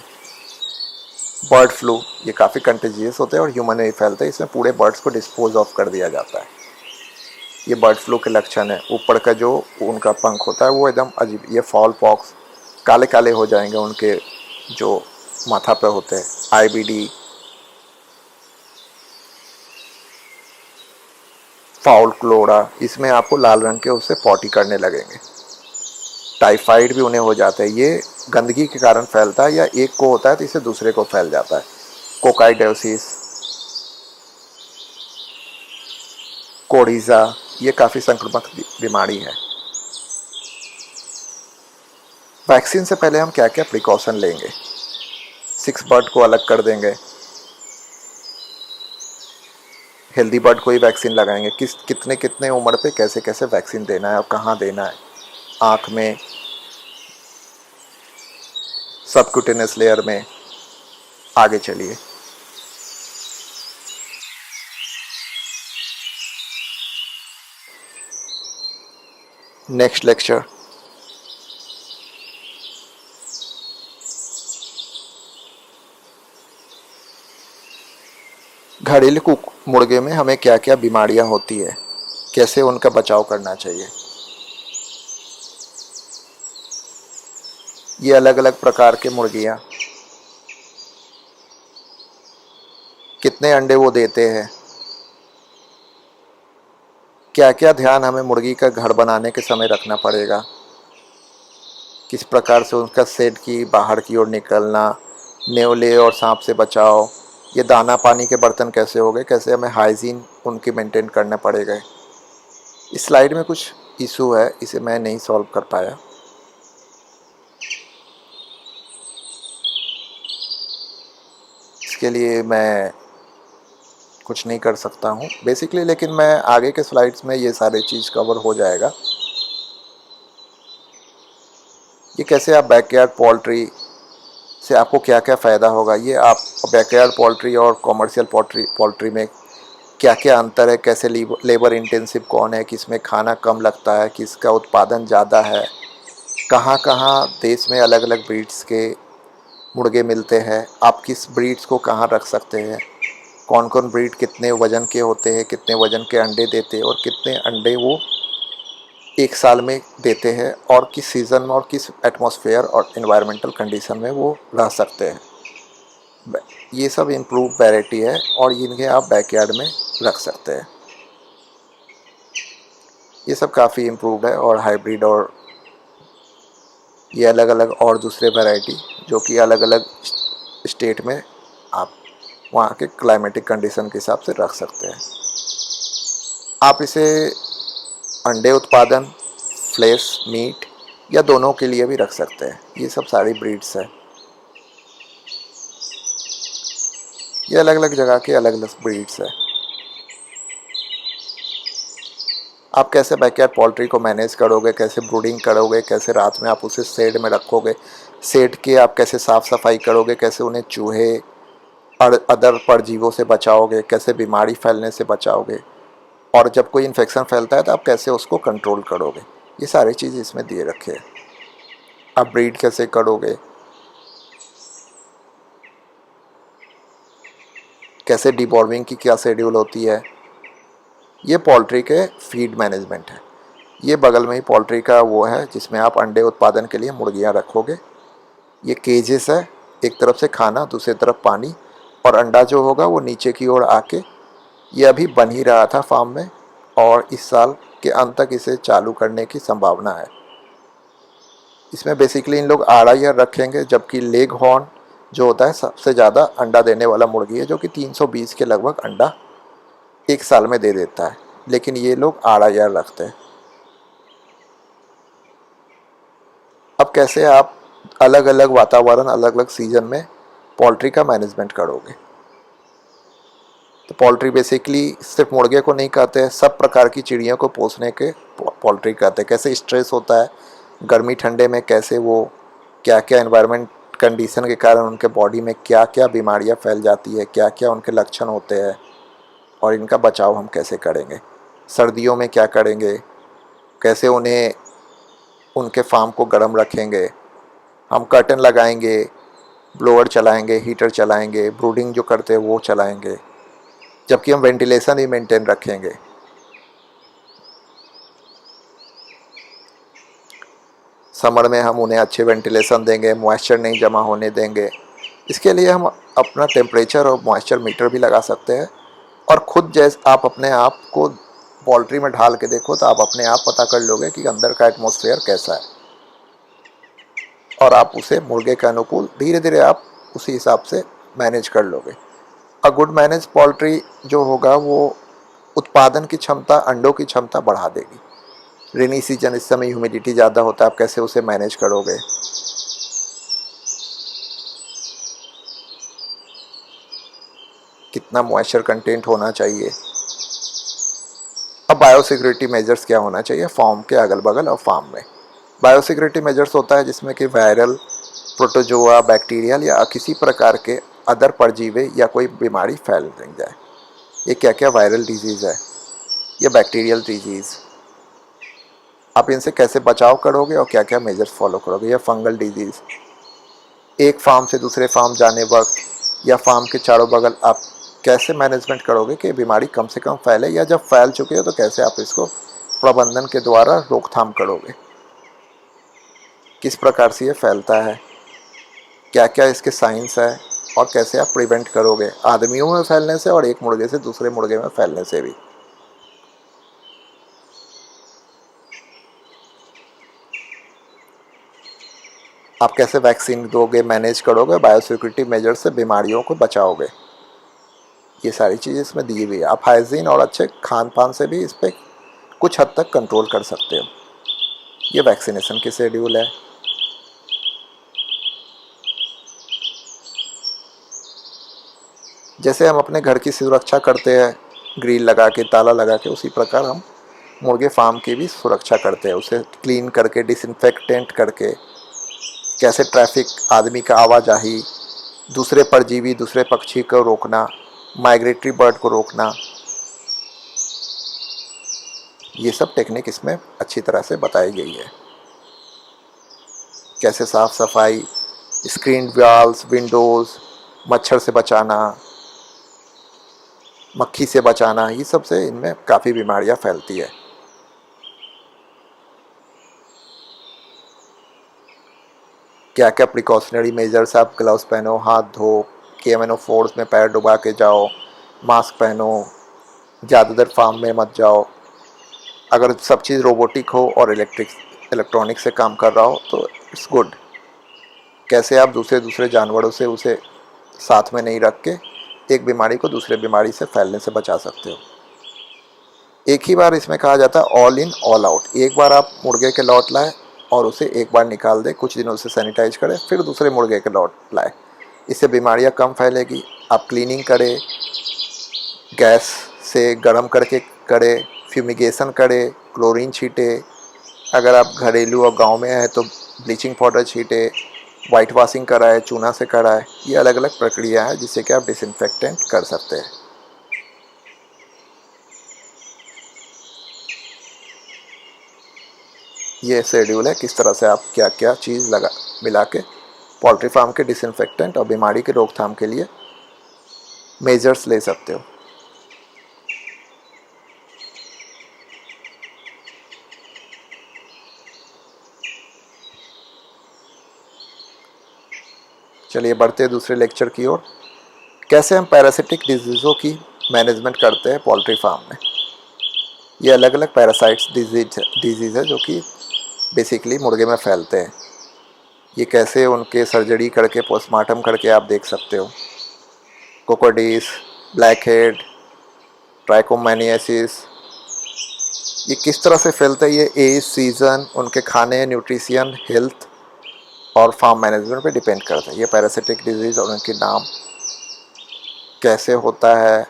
बर्ड फ्लू, ये काफ़ी कंटेजियस होते हैं और ह्यूमन में फैलते हैं। इसमें पूरे बर्ड्स को डिस्पोज ऑफ कर दिया जाता है। ये बर्ड फ्लू के लक्षण है। ऊपर का जो उनका पंख होता है वो एकदम अजीब, ये फॉल पॉक्स, काले काले हो जाएंगे उनके जो माथा पे होते हैं। आईबीडी, फाउल क्लोरा, इसमें आपको लाल रंग के उससे पॉटी करने लगेंगे। टाइफाइड भी उन्हें हो जाता है, ये गंदगी के कारण फैलता है, या एक को होता है तो इसे दूसरे को फैल जाता है। कोकाइडोसिस, कोरिजा, ये काफ़ी संक्रामक बीमारी है। वैक्सीन से पहले हम क्या क्या प्रिकॉशन लेंगे। 6 बर्ड को अलग कर देंगे, हेल्दी बर्ड को ही वैक्सीन लगाएंगे। कितने कितने उम्र पे कैसे कैसे वैक्सीन देना है और कहाँ देना है। आँख में, सबक्यूटेनियस लेयर में। आगे चलिए। Next lecture. घरेलू मुर्गे में हमें क्या क्या बीमारियां होती है, कैसे उनका बचाव करना चाहिए। ये अलग अलग प्रकार के मुर्गियां, कितने अंडे वो देते हैं, क्या क्या ध्यान हमें मुर्गी का घर बनाने के समय रखना पड़ेगा, किस प्रकार से उसका शेड की बाहर की ओर निकलना, नेवले और सांप से बचाव, ये दाना पानी के बर्तन कैसे हो गए, कैसे हमें हाइजीन उनकी मेंटेन करने पड़ेगा। इस स्लाइड में कुछ इशू है, इसे मैं नहीं सॉल्व कर पाया। इसके लिए मैं कुछ नहीं कर सकता हूँ बेसिकली, लेकिन मैं आगे के स्लाइड्स में ये सारी चीज़ कवर हो जाएगा। ये कैसे आप बैकयार्ड पोल्ट्री से आपको क्या क्या फ़ायदा होगा, ये आप बैकयार्ड पोल्ट्री और कॉमर्शियल पोल्ट्री में क्या क्या अंतर है, कैसे लेबर इंटेंसिव कौन है, किसमें खाना कम लगता है, किसका उत्पादन ज़्यादा है, कहाँ कहाँ देश में अलग अलग ब्रीड्स के मुर्गे मिलते हैं, आप किस ब्रीड्स को कहाँ रख सकते हैं, कौन कौन ब्रीड कितने वज़न के होते हैं, कितने वज़न के अंडे देते हैं और कितने अंडे वो एक साल में देते हैं, और किस सीज़न में और किस एटमॉस्फेयर और इन्वायरमेंटल कंडीशन में वो रह सकते हैं। ये सब इम्प्रूव वैरायटी है और इन्हें आप बैकयार्ड में रख सकते हैं। ये सब काफ़ी इम्प्रूव्ड है और हाइब्रिड, और ये अलग अलग और दूसरे वैरायटी जो कि अलग अलग स्टेट में आप वहाँ के क्लाइमेटिक कंडीशन के हिसाब से रख सकते हैं। आप इसे अंडे उत्पादन, फ्लेश, मीट या दोनों के लिए भी रख सकते हैं। ये सब सारी ब्रीड्स है। ये अलग अलग जगह के अलग अलग ब्रीड्स है। आप कैसे बैकयार्ड पोल्ट्री को मैनेज करोगे, कैसे ब्रूडिंग करोगे, कैसे रात में आप उसे शेड में रखोगे, शेड के आप कैसे साफ़ सफाई करोगे, कैसे उन्हें चूहे और अदर परजीवों से बचाओगे, कैसे बीमारी फैलने से बचाओगे, और जब कोई इन्फेक्शन फैलता है तो आप कैसे उसको कंट्रोल करोगे, ये सारी चीज़ इसमें दिए रखे हैं। आप ब्रीड कैसे करोगे, कैसे डिवॉर्मिंग की क्या शेड्यूल होती है। ये पोल्ट्री के फीड मैनेजमेंट है। ये बगल में ही पोल्ट्री का वो है जिसमें आप अंडे उत्पादन के लिए मुर्गियाँ रखोगे। ये केजेस है, एक तरफ से खाना, दूसरी तरफ पानी, और अंडा जो होगा वो नीचे की ओर आके, ये अभी बन ही रहा था फार्म में और इस साल के अंत तक इसे चालू करने की संभावना है। इसमें बेसिकली इन लोग आड़ाइयाँ रखेंगे, जबकि लेग हॉर्न जो होता है सबसे ज़्यादा अंडा देने वाला मुर्गी है, जो कि 320 के लगभग अंडा एक साल में दे देता है, लेकिन ये लोग आड़ाइयाँ रखते हैं। अब कैसे आप अलग अलग वातावरण, अलग अलग सीजन में पोल्ट्री का मैनेजमेंट करोगे। तो पोल्ट्री बेसिकली सिर्फ मुर्गे को नहीं कहते हैं, सब प्रकार की चिड़ियों को पोसने के पोल्ट्री कहते हैं। कैसे स्ट्रेस होता है गर्मी ठंडे में, कैसे वो क्या क्या एनवायरनमेंट कंडीशन के कारण उनके बॉडी में क्या क्या बीमारियां फैल जाती है, क्या क्या उनके लक्षण होते हैं, और इनका बचाव हम कैसे करेंगे। सर्दियों में क्या करेंगे, कैसे उन्हें उनके फार्म को गर्म रखेंगे। हम कर्टन लगाएंगे, ब्लोअर चलाएंगे, हीटर चलाएंगे, ब्रूडिंग जो करते हैं वो चलाएंगे, जबकि हम वेंटिलेशन ही मेंटेन रखेंगे। समर में हम उन्हें अच्छे वेंटिलेशन देंगे, मॉइस्चर नहीं जमा होने देंगे। इसके लिए हम अपना टेम्परेचर और मॉइस्चर मीटर भी लगा सकते हैं, और ख़ुद जैसे आप अपने आप को पोल्ट्री में ढाल के देखो तो आप अपने आप पता कर लोगे कि अंदर का एटमॉस्फेयर कैसा है, और आप उसे मुर्गे के अनुकूल धीरे धीरे आप उसी हिसाब से मैनेज कर लोगे। अ गुड मैनेज पोल्ट्री जो होगा वो उत्पादन की क्षमता, अंडों की क्षमता बढ़ा देगी। रेनी सीजन, इस समय ह्यूमिडिटी ज़्यादा होता है, आप कैसे उसे मैनेज करोगे, कितना मॉइस्चर कंटेंट होना चाहिए। अब बायोसिक्योरिटी मेजर्स क्या होना चाहिए फार्म के अगल बगल और फार्म में। बायोसिक्योरिटी मेजर्स होता है जिसमें कि वायरल, प्रोटोजोआ, बैक्टीरियल या किसी प्रकार के अदर परजीवी या कोई बीमारी फैल नहीं जाए। ये क्या क्या वायरल डिजीज़ है, ये बैक्टीरियल डिजीज़, आप इनसे कैसे बचाव करोगे और क्या क्या मेजर्स फॉलो करोगे। या फंगल डिजीज़, एक फार्म से दूसरे फार्म जाने वक्त या फार्म के चारों बगल आप कैसे मैनेजमेंट करोगे कि बीमारी कम से कम फैले, या जब फैल चुकी हो तो कैसे आप इसको प्रबंधन के द्वारा रोकथाम करोगे, किस प्रकार से ये फैलता है, क्या क्या इसके साइंस है, और कैसे आप प्रिवेंट करोगे आदमियों में फैलने से और एक मुर्गे से दूसरे मुर्गे में फैलने से भी। आप कैसे वैक्सीन दोगे, मैनेज करोगे, बायोसिक्योरिटी मेजर से बीमारियों को बचाओगे, ये सारी चीज़ें इसमें दी हुई है। आप हाइजीन और अच्छे खान पान से भी इस पर कुछ हद तक कंट्रोल कर सकते हो। ये वैक्सीनेशन की शेड्यूल है। जैसे हम अपने घर की सुरक्षा करते हैं ग्रिल लगा के, ताला लगा के, उसी प्रकार हम मुर्गे फार्म की भी सुरक्षा करते हैं, उसे क्लीन करके, डिसइंफेक्टेंट करके। कैसे ट्रैफिक, आदमी का आवाजाही, दूसरे परजीवी, दूसरे पक्षी को रोकना, माइग्रेटरी बर्ड को रोकना, ये सब टेक्निक इसमें अच्छी तरह से बताई गई है। कैसे साफ सफाई, स्क्रीन वॉल्स, विंडोज़, मच्छर से बचाना, मक्खी से बचाना, ये सब से इनमें काफ़ी बीमारियां फैलती है। क्या क्या प्रिकॉशनरी मेजर्स, आप ग्लव्स पहनो, हाथ धो, KMNO4 में पैर डुबा के जाओ, मास्क पहनो, ज़्यादातर फार्म में मत जाओ। अगर सब चीज़ रोबोटिक हो और इलेक्ट्रॉनिक से काम कर रहा हो तो इट्स गुड। कैसे आप दूसरे दूसरे जानवरों से उसे साथ में नहीं रख के एक बीमारी को दूसरे बीमारी से फैलने से बचा सकते हो। एक ही बार इसमें कहा जाता है ऑल इन ऑल आउट। एक बार आप मुर्गे के लौट लाए और उसे एक बार निकाल दे, कुछ दिनों से सैनिटाइज करें, फिर दूसरे मुर्गे के लौट लाए, इससे बीमारियां कम फैलेगी। आप क्लीनिंग करें, गैस से गर्म करके करें, फ्यूमिगेशन करें, क्लोरीन छीटे, अगर आप घरेलू और गांव में हैं तो ब्लीचिंग पाउडर छीटे, वाइट वॉशिंग कराए, चूना से कराए। ये अलग अलग प्रक्रिया है जिससे कि आप डिसइंफेक्टेंट कर सकते हैं। ये शेड्यूल है किस तरह से आप क्या क्या चीज़ लगा मिला के पोल्ट्री फार्म के डिसइंफेक्टेंट और बीमारी की रोकथाम के लिए मेजर्स ले सकते हो। चलिए बढ़ते हैं दूसरे लेक्चर की ओर। कैसे हम पैरासिटिक डिजीज़ों की मैनेजमेंट करते हैं पोल्ट्री फार्म में। ये अलग अलग पैरासाइट्स डिजीज़ है जो कि बेसिकली मुर्गे में फैलते हैं। ये कैसे उनके सर्जरी करके, पोस्टमार्टम करके आप देख सकते हो। कोकोडीस, ब्लैक हेड, ट्राइकोमैनियासिस, ये किस तरह से फैलता है, ये एज, सीज़न, उनके खाने, न्यूट्रिशन, हेल्थ और फार्म मैनेजमेंट पे डिपेंड करता है। ये पैरासिटिक डिजीज़ और उनके नाम, कैसे होता है,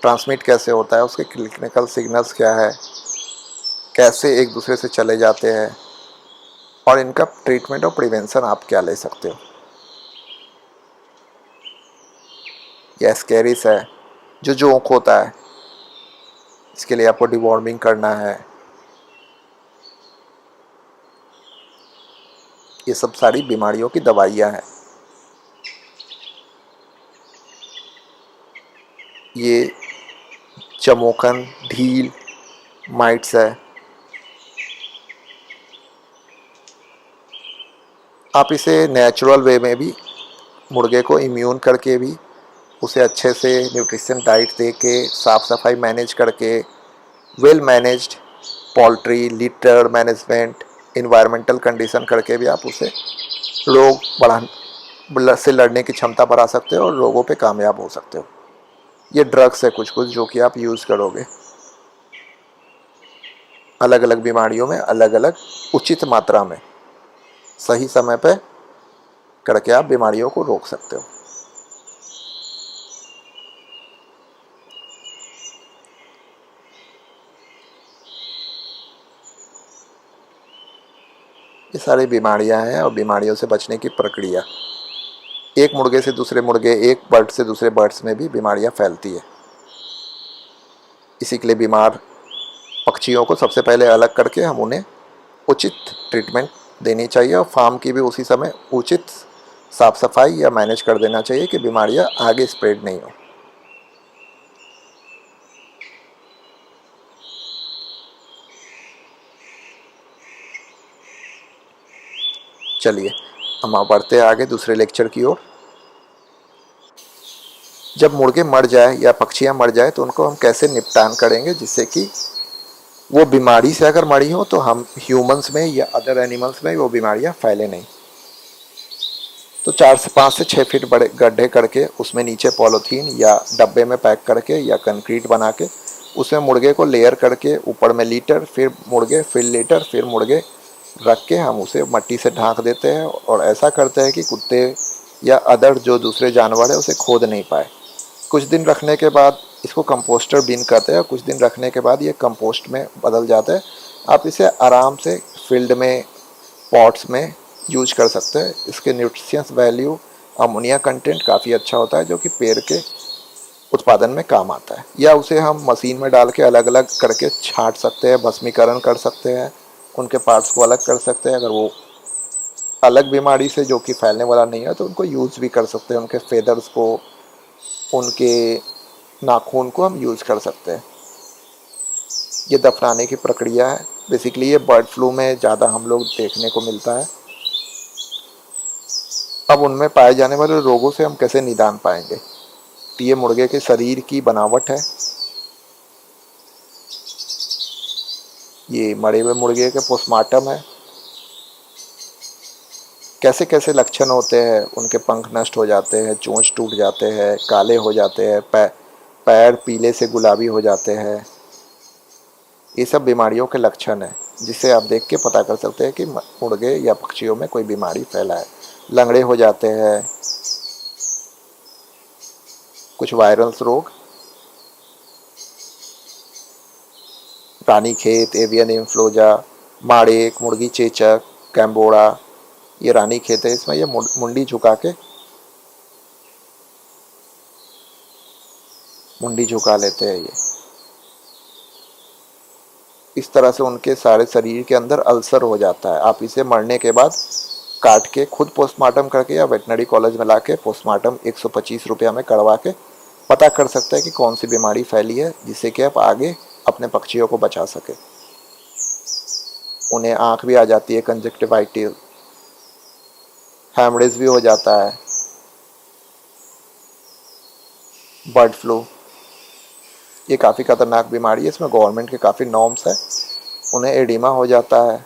ट्रांसमिट कैसे होता है, उसके क्लिनिकल सिग्नल्स क्या है, कैसे एक दूसरे से चले जाते हैं, और इनका ट्रीटमेंट और प्रिवेंशन आप क्या ले सकते हो। यह स्कैरिस है जो जोंक होता है, इसके लिए आपको डिवॉर्मिंग करना है। ये सब सारी बीमारियों की दवाइयाँ हैं। ये चमोकन, ढील, माइट्स है। आप इसे नेचुरल वे में भी मुर्गे को इम्यून करके भी उसे अच्छे से न्यूट्रिशन डाइट दे के, साफ़ सफाई मैनेज करके, well managed poultry litre management, environmental condition करके भी आप उसे रोग से लड़ने की क्षमता बढ़ा सकते हो और रोगों पे कामयाब हो सकते हो। ये ड्रग्स है कुछ कुछ जो कि आप यूज़ करोगे अलग अलग बीमारियों में, अलग अलग उचित मात्रा में, सही समय पे करके आप बीमारियों को रोक सकते हो। ये सारी बीमारियां हैं और बीमारियों से बचने की प्रक्रिया। एक मुर्गे से दूसरे मुर्गे, एक बर्ड से दूसरे बर्ड्स में भी बीमारियां फैलती है। इसी के लिए बीमार पक्षियों को सबसे पहले अलग करके हम उन्हें उचित ट्रीटमेंट देनी चाहिए और फार्म की भी उसी समय उचित साफ सफाई या मैनेज कर देना चाहिए कि बीमारियां आगे स्प्रेड नहीं हो। चलिए हम बढ़ते हैं आगे दूसरे लेक्चर की ओर। जब मुर्गे मर जाए या पक्षियां मर जाए तो उनको हम कैसे निपटान करेंगे जिससे कि वो बीमारी से अगर मरी हो तो हम ह्यूमंस में या अदर एनिमल्स में वो बीमारियां फैले नहीं। तो 4 से 5 से 6 फीट बड़े गड्ढे करके उसमें नीचे पॉलीथीन या डब्बे में पैक करके या कंक्रीट बना के उसमें मुर्गे को लेयर करके ऊपर में लीटर फिर मुर्गे फिर लीटर फिर मुर्गे रख के हम उसे मिट्टी से ढांक देते हैं और ऐसा करते हैं कि कुत्ते या अदर जो दूसरे जानवर है उसे खोद नहीं पाए। कुछ दिन रखने के बाद इसको कंपोस्टर बिन कहते हैं। कुछ दिन रखने के बाद ये कंपोस्ट में बदल जाता है। आप इसे आराम से फील्ड में पॉट्स में यूज कर सकते हैं। इसके न्यूट्रिशंस वैल्यू अमोनिया कंटेंट काफ़ी अच्छा होता है जो कि पेड़ के उत्पादन में काम आता है। या उसे हम मशीन में डाल के अलग अलग करके छांट सकते हैं, भस्मीकरण कर सकते हैं, उनके पार्ट्स को अलग कर सकते हैं। अगर वो अलग बीमारी से जो कि फैलने वाला नहीं है तो उनको यूज़ भी कर सकते हैं। उनके फेदर्स को, उनके नाखून को हम यूज़ कर सकते हैं। ये दफनाने की प्रक्रिया है। बेसिकली ये बर्ड फ्लू में ज़्यादा हम लोग देखने को मिलता है। अब उनमें पाए जाने वाले रोगों से हम कैसे निदान पाएंगे? तो ये मुर्गे के शरीर की बनावट है। ये मरे हुए मुर्गे के पोस्टमार्टम है। कैसे कैसे लक्षण होते हैं? उनके पंख नष्ट हो जाते हैं, चोंच टूट जाते हैं, काले हो जाते हैं, पैर पीले से गुलाबी हो जाते हैं। ये सब बीमारियों के लक्षण हैं जिसे आप देख के पता कर सकते हैं कि मुर्गे या पक्षियों में कोई बीमारी फैला है। लंगड़े हो जाते हैं, कुछ वायरल रोग, रानीखेत, एवियन इन्फ्लुएंजा, माड़ेक, मुर्गी चेचक, कैम्बोड़ा, ये रानीखेत है। इसमें ये मुंडी झुका लेते हैं। ये इस तरह से उनके सारे शरीर के अंदर अल्सर हो जाता है। आप इसे मरने के बाद काट के खुद पोस्टमार्टम करके या वेटनरी कॉलेज में ला के पोस्टमार्टम 125 रुपया में करवा के पता कर सकते हैं कि कौन सी बीमारी फैली है जिससे कि आप आगे अपने पक्षियों को बचा सके। उन्हें आँख भी आ जाती है, कंजक्टिवाइटिस, हेमरेज भी हो जाता है, बर्ड फ्लू। ये काफ़ी खतरनाक बीमारी है। इसमें गवर्नमेंट के काफ़ी नॉर्म्स है। उन्हें एडिमा हो जाता है।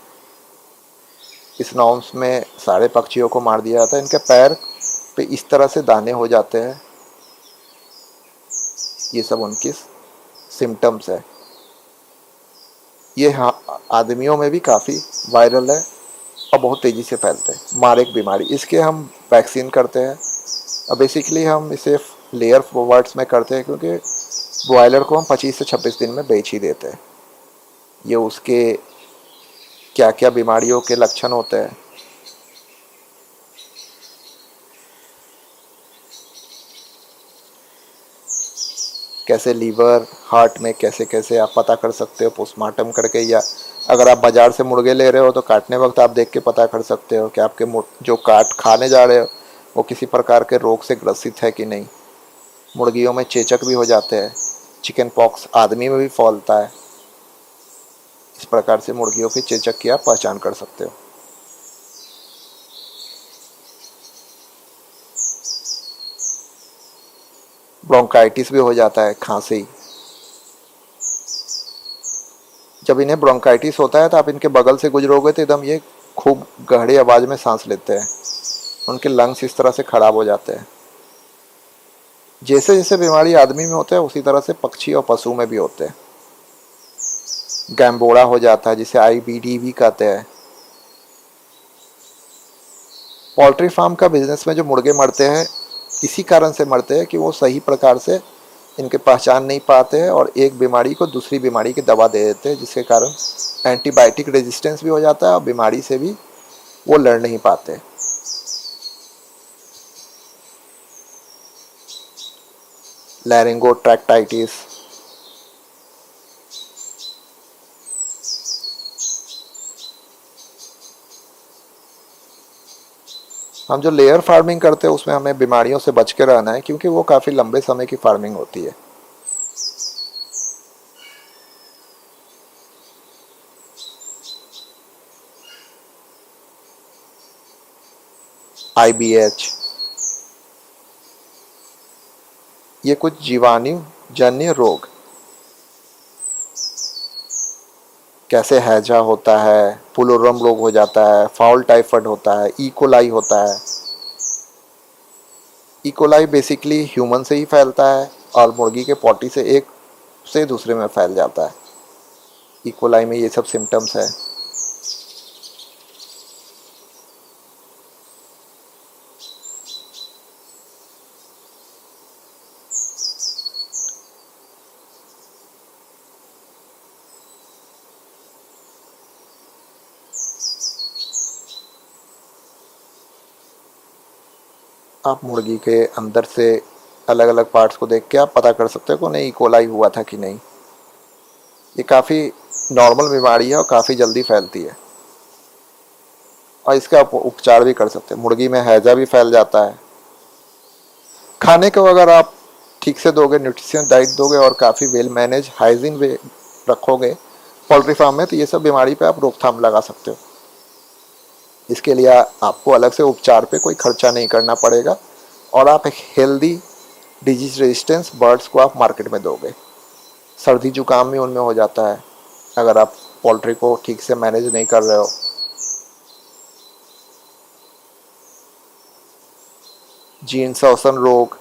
इस नॉर्म्स में सारे पक्षियों को मार दिया जाता है। इनके पैर पे इस तरह से दाने हो जाते हैं। ये सब उनकी सिम्टम्स है। ये आदमियों में भी काफ़ी वायरल है और बहुत तेज़ी से फैलते हैं। मारेक बीमारी, इसके हम वैक्सीन करते हैं। और बेसिकली हम इसे लेयर फॉरवर्ड्स में करते हैं क्योंकि ब्रॉयलर को हम 25 से 26 दिन में बेच ही देते हैं। ये उसके क्या क्या बीमारियों के लक्षण होते हैं, कैसे लीवर, हार्ट में कैसे कैसे आप पता कर सकते हो पोस्टमार्टम करके। या अगर आप बाज़ार से मुर्गे ले रहे हो तो काटने वक्त आप देख के पता कर सकते हो कि आपके जो काट खाने जा रहे हो वो किसी प्रकार के रोग से ग्रसित है कि नहीं। मुर्गियों में चेचक भी हो जाते हैं। चिकन पॉक्स आदमी में भी फैलता है। इस प्रकार से मुर्गियों के चेचक की आप पहचान कर सकते हो। ब्रोंकाइटिस भी हो जाता है, खांसी। जब इन्हें ब्रोंकाइटिस होता है तो आप इनके बगल से गुजरोगे तो एकदम ये खूब गहरी आवाज़ में सांस लेते हैं। उनके लंग्स इस तरह से खराब हो जाते हैं। जैसे जैसे बीमारी आदमी में होते हैं उसी तरह से पक्षी और पशु में भी होते हैं। गैम्बोड़ा हो जाता है जिसे IBD भी कहते हैं। पोल्ट्री फार्म का बिजनेस में जो मुर्गे मरते हैं इसी कारण से मरते हैं कि वो सही प्रकार से इनके पहचान नहीं पाते हैं और एक बीमारी को दूसरी बीमारी की दवा दे देते हैं जिसके कारण एंटीबायोटिक रेजिस्टेंस भी हो जाता है और बीमारी से भी वो लड़ नहीं पाते। लैरिंगोट्रैक्टाइटिस, हम जो लेयर फार्मिंग करते हैं उसमें हमें बीमारियों से बच के रहना है, क्योंकि वो काफ़ी लंबे समय की फार्मिंग होती है। IBH, ये कुछ जीवाणु जन्य रोग, कैसे हैजा होता है, पुलोरम रोग हो जाता है, फाउल टाइफाइड होता है, इकोलाई होता है। इकोलाई बेसिकली ह्यूमन से ही फैलता है और मुर्गी के पॉटी से एक से दूसरे में फैल जाता है। इकोलाई में ये सब सिम्टम्स है। आप मुर्गी के अंदर से अलग अलग पार्ट्स को देख के आप पता कर सकते हो कि उन्हें इकोलाई हुआ था कि नहीं। ये काफ़ी नॉर्मल बीमारी है और काफ़ी जल्दी फैलती है, और इसका आप उपचार भी कर सकते हैं। मुर्गी में हैजा भी फैल जाता है। खाने को अगर आप ठीक से दोगे, न्यूट्रिशन डाइट दोगे और काफ़ी वेल मैनेज हाइजीन वे रखोगे पोल्ट्री फार्म में, तो ये सब बीमारी पे आप रोकथाम लगा सकते हो। इसके लिए आपको अलग से उपचार पे कोई खर्चा नहीं करना पड़ेगा, और आप एक हेल्दी डिजीज रेजिस्टेंस बर्ड्स को आप मार्केट में दोगे। सर्दी जुकाम भी उनमें हो जाता है अगर आप पोल्ट्री को ठीक से मैनेज नहीं कर रहे हो। जीन श्वसन रोग,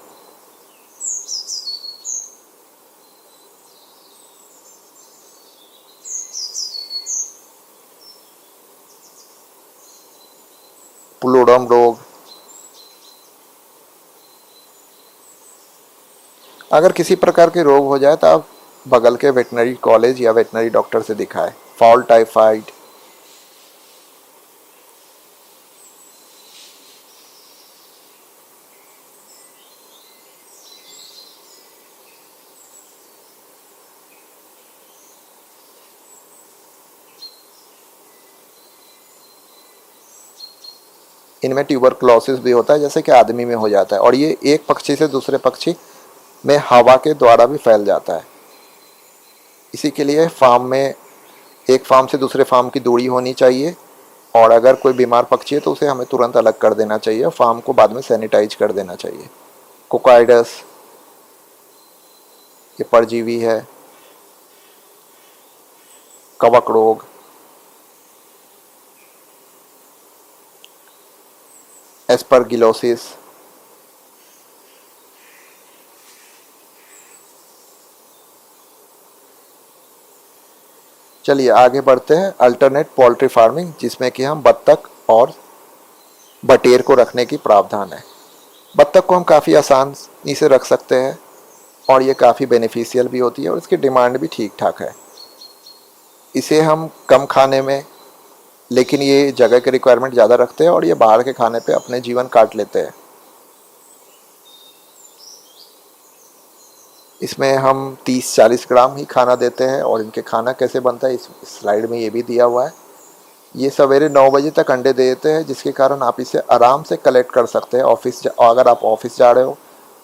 पुलोडम रोग, अगर किसी प्रकार के रोग हो जाए तो आप बगल के वेटनरी कॉलेज या वेटनरी डॉक्टर से दिखाएं। फॉल टाइफाइड, इनमें ट्यूबरक्लोसिस भी होता है, जैसे कि आदमी में हो जाता है, और ये एक पक्षी से दूसरे पक्षी में हवा के द्वारा भी फैल जाता है। इसी के लिए फार्म में, एक फार्म से दूसरे फार्म की दूरी होनी चाहिए, और अगर कोई बीमार पक्षी है तो उसे हमें तुरंत अलग कर देना चाहिए, फार्म को बाद में सैनिटाइज कर देना चाहिए। कोकाइडस, ये परजीवी है। कवक रोग, एस्परगिलोसिस, चलिए आगे बढ़ते हैं। अल्टरनेट पोल्ट्री फार्मिंग, जिसमें कि हम बत्तख और बटेर को रखने की प्रावधान है। बत्तख को हम काफ़ी आसानी से रख सकते हैं, और ये काफ़ी बेनिफिशियल भी होती है, और इसकी डिमांड भी ठीक ठाक है। इसे हम कम खाने में, लेकिन ये जगह के रिक्वायरमेंट ज़्यादा रखते हैं, और ये बाहर के खाने पे अपने जीवन काट लेते हैं। इसमें हम 30-40 ग्राम ही खाना देते हैं, और इनके खाना कैसे बनता है इस स्लाइड में ये भी दिया हुआ है। ये सवेरे 9 बजे तक अंडे दे देते हैं, जिसके कारण आप इसे आराम से कलेक्ट कर सकते हैं। अगर आप ऑफिस जा रहे हो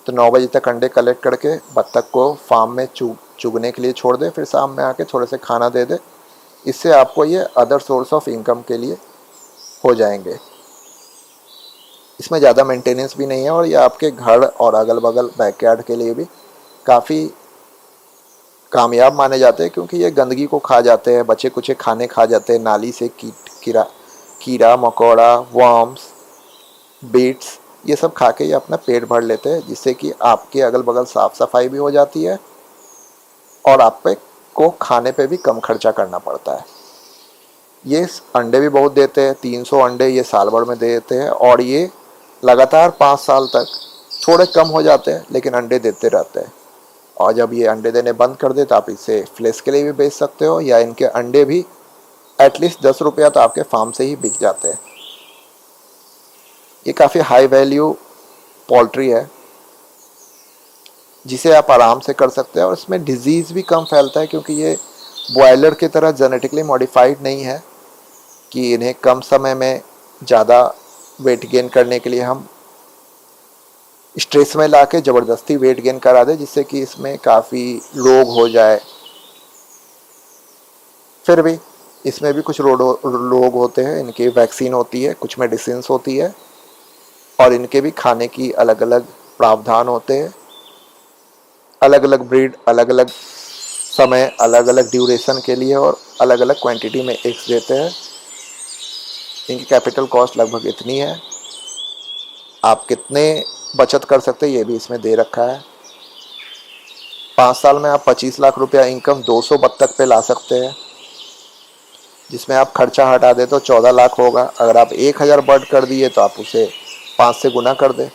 तो 9 बजे तक अंडे कलेक्ट करके बत्तख को फार्म में चुगने के लिए छोड़ दे, फिर शाम में आके थोड़े से खाना दे दे। इससे आपको ये अदर सोर्स ऑफ इनकम के लिए हो जाएंगे। इसमें ज़्यादा मेंटेनेंस भी नहीं है, और ये आपके घर और अगल बगल बैकयार्ड के लिए भी काफ़ी कामयाब माने जाते हैं, क्योंकि ये गंदगी को खा जाते हैं, बचे कुचे खाने खा जाते हैं, नाली से कीड़ा मकोड़ा, वर्म्स, बीट्स, ये सब खा के ये अपना पेट भर लेते हैं, जिससे कि आपके अगल बगल साफ़ सफाई भी हो जाती है, और आप पे को खाने पे भी कम खर्चा करना पड़ता है। ये अंडे भी बहुत देते हैं, 300 अंडे ये साल भर में दे देते हैं, और ये लगातार 5 साल तक, थोड़े कम हो जाते हैं लेकिन अंडे देते रहते हैं। और जब ये अंडे देने बंद कर दे तो आप इसे फ्लेश के लिए भी बेच सकते हो, या इनके अंडे भी एटलीस्ट 10 रुपया तो आपके फार्म से ही बिक जाते हैं। ये काफ़ी हाई वैल्यू पोल्ट्री है, जिसे आप आराम से कर सकते हैं, और इसमें डिजीज़ भी कम फैलता है, क्योंकि ये बॉयलर की तरह जेनेटिकली मॉडिफाइड नहीं है कि इन्हें कम समय में ज़्यादा वेट गेन करने के लिए हम स्ट्रेस में ला के ज़बरदस्ती वेट गेन करा दे, जिससे कि इसमें काफ़ी रोग हो जाए। फिर भी इसमें भी कुछ रोग होते हैं, इनकी वैक्सीन होती है, कुछ मेडिसिन्स होती है, और इनके भी खाने की अलग अलग प्रावधान होते हैं। अलग अलग ब्रीड अलग अलग समय, अलग अलग ड्यूरेशन के लिए और अलग अलग क्वांटिटी में एग्स देते हैं। इनकी कैपिटल कॉस्ट लगभग इतनी है। आप कितने बचत कर सकते हैं ये भी इसमें दे रखा है। 5 साल में आप 25 लाख रुपया इनकम 200 बत्तख पे ला सकते हैं, जिसमें आप खर्चा हटा दे तो 14 लाख होगा। अगर आप 1000 बर्ड कर दिए तो आप उसे 5 से गुना कर दें।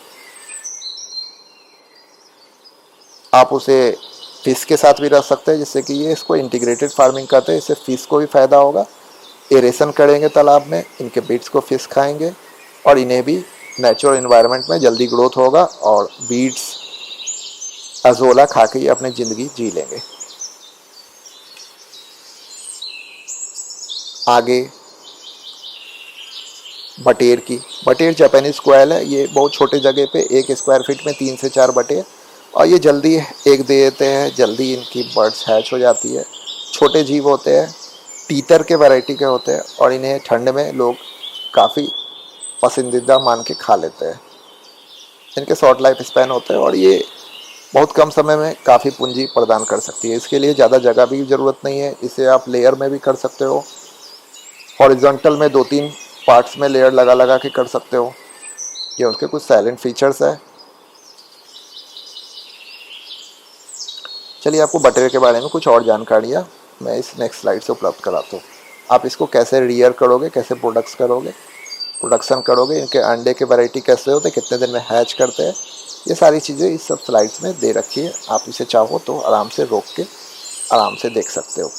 आप उसे फिश के साथ भी रख सकते हैं, जिससे कि ये इसको इंटीग्रेटेड फार्मिंग करते हैं। इससे फिश को भी फ़ायदा होगा। एरेशन करेंगे तालाब में, इनके बीड्स को फिश खाएंगे और इन्हें भी नेचुरल इन्वायरमेंट में जल्दी ग्रोथ होगा और बीड्स अजोला खा के ये अपनी ज़िंदगी जी लेंगे। आगे बटेर जापानीज कोयल है। ये बहुत छोटे जगह पे 1 स्क्वायर फीट में 3 से 4 बटेर, और ये जल्दी एग दे देते हैं, जल्दी इनकी बर्ड्स हैच हो जाती है। छोटे जीव होते हैं, तीतर के वैरायटी के होते हैं, और इन्हें ठंड में लोग काफ़ी पसंदीदा मान के खा लेते हैं। इनके शॉर्ट लाइफ स्पैन होते हैं और ये बहुत कम समय में काफ़ी पूंजी प्रदान कर सकती है। इसके लिए ज़्यादा जगह भी ज़रूरत नहीं है। इसे आप लेयर में भी कर सकते हो, हॉरिजॉन्टल में 2-3 पार्ट्स में लेयर लगा लगा के कर सकते हो। ये उसके कुछ साइलेंट फीचर्स है। चलिए आपको बटेर के बारे में कुछ और जानकारियाँ मैं इस नेक्स्ट स्लाइड से उपलब्ध कराता हूँ। आप इसको कैसे रियर करोगे, कैसे प्रोडक्शन करोगे, इनके अंडे के वैरायटी कैसे होते हैं, कितने दिन में हैच करते हैं, ये सारी चीज़ें इस सब स्लाइड्स में दे रखी है। आप इसे चाहो तो आराम से रोक के आराम से देख सकते हो।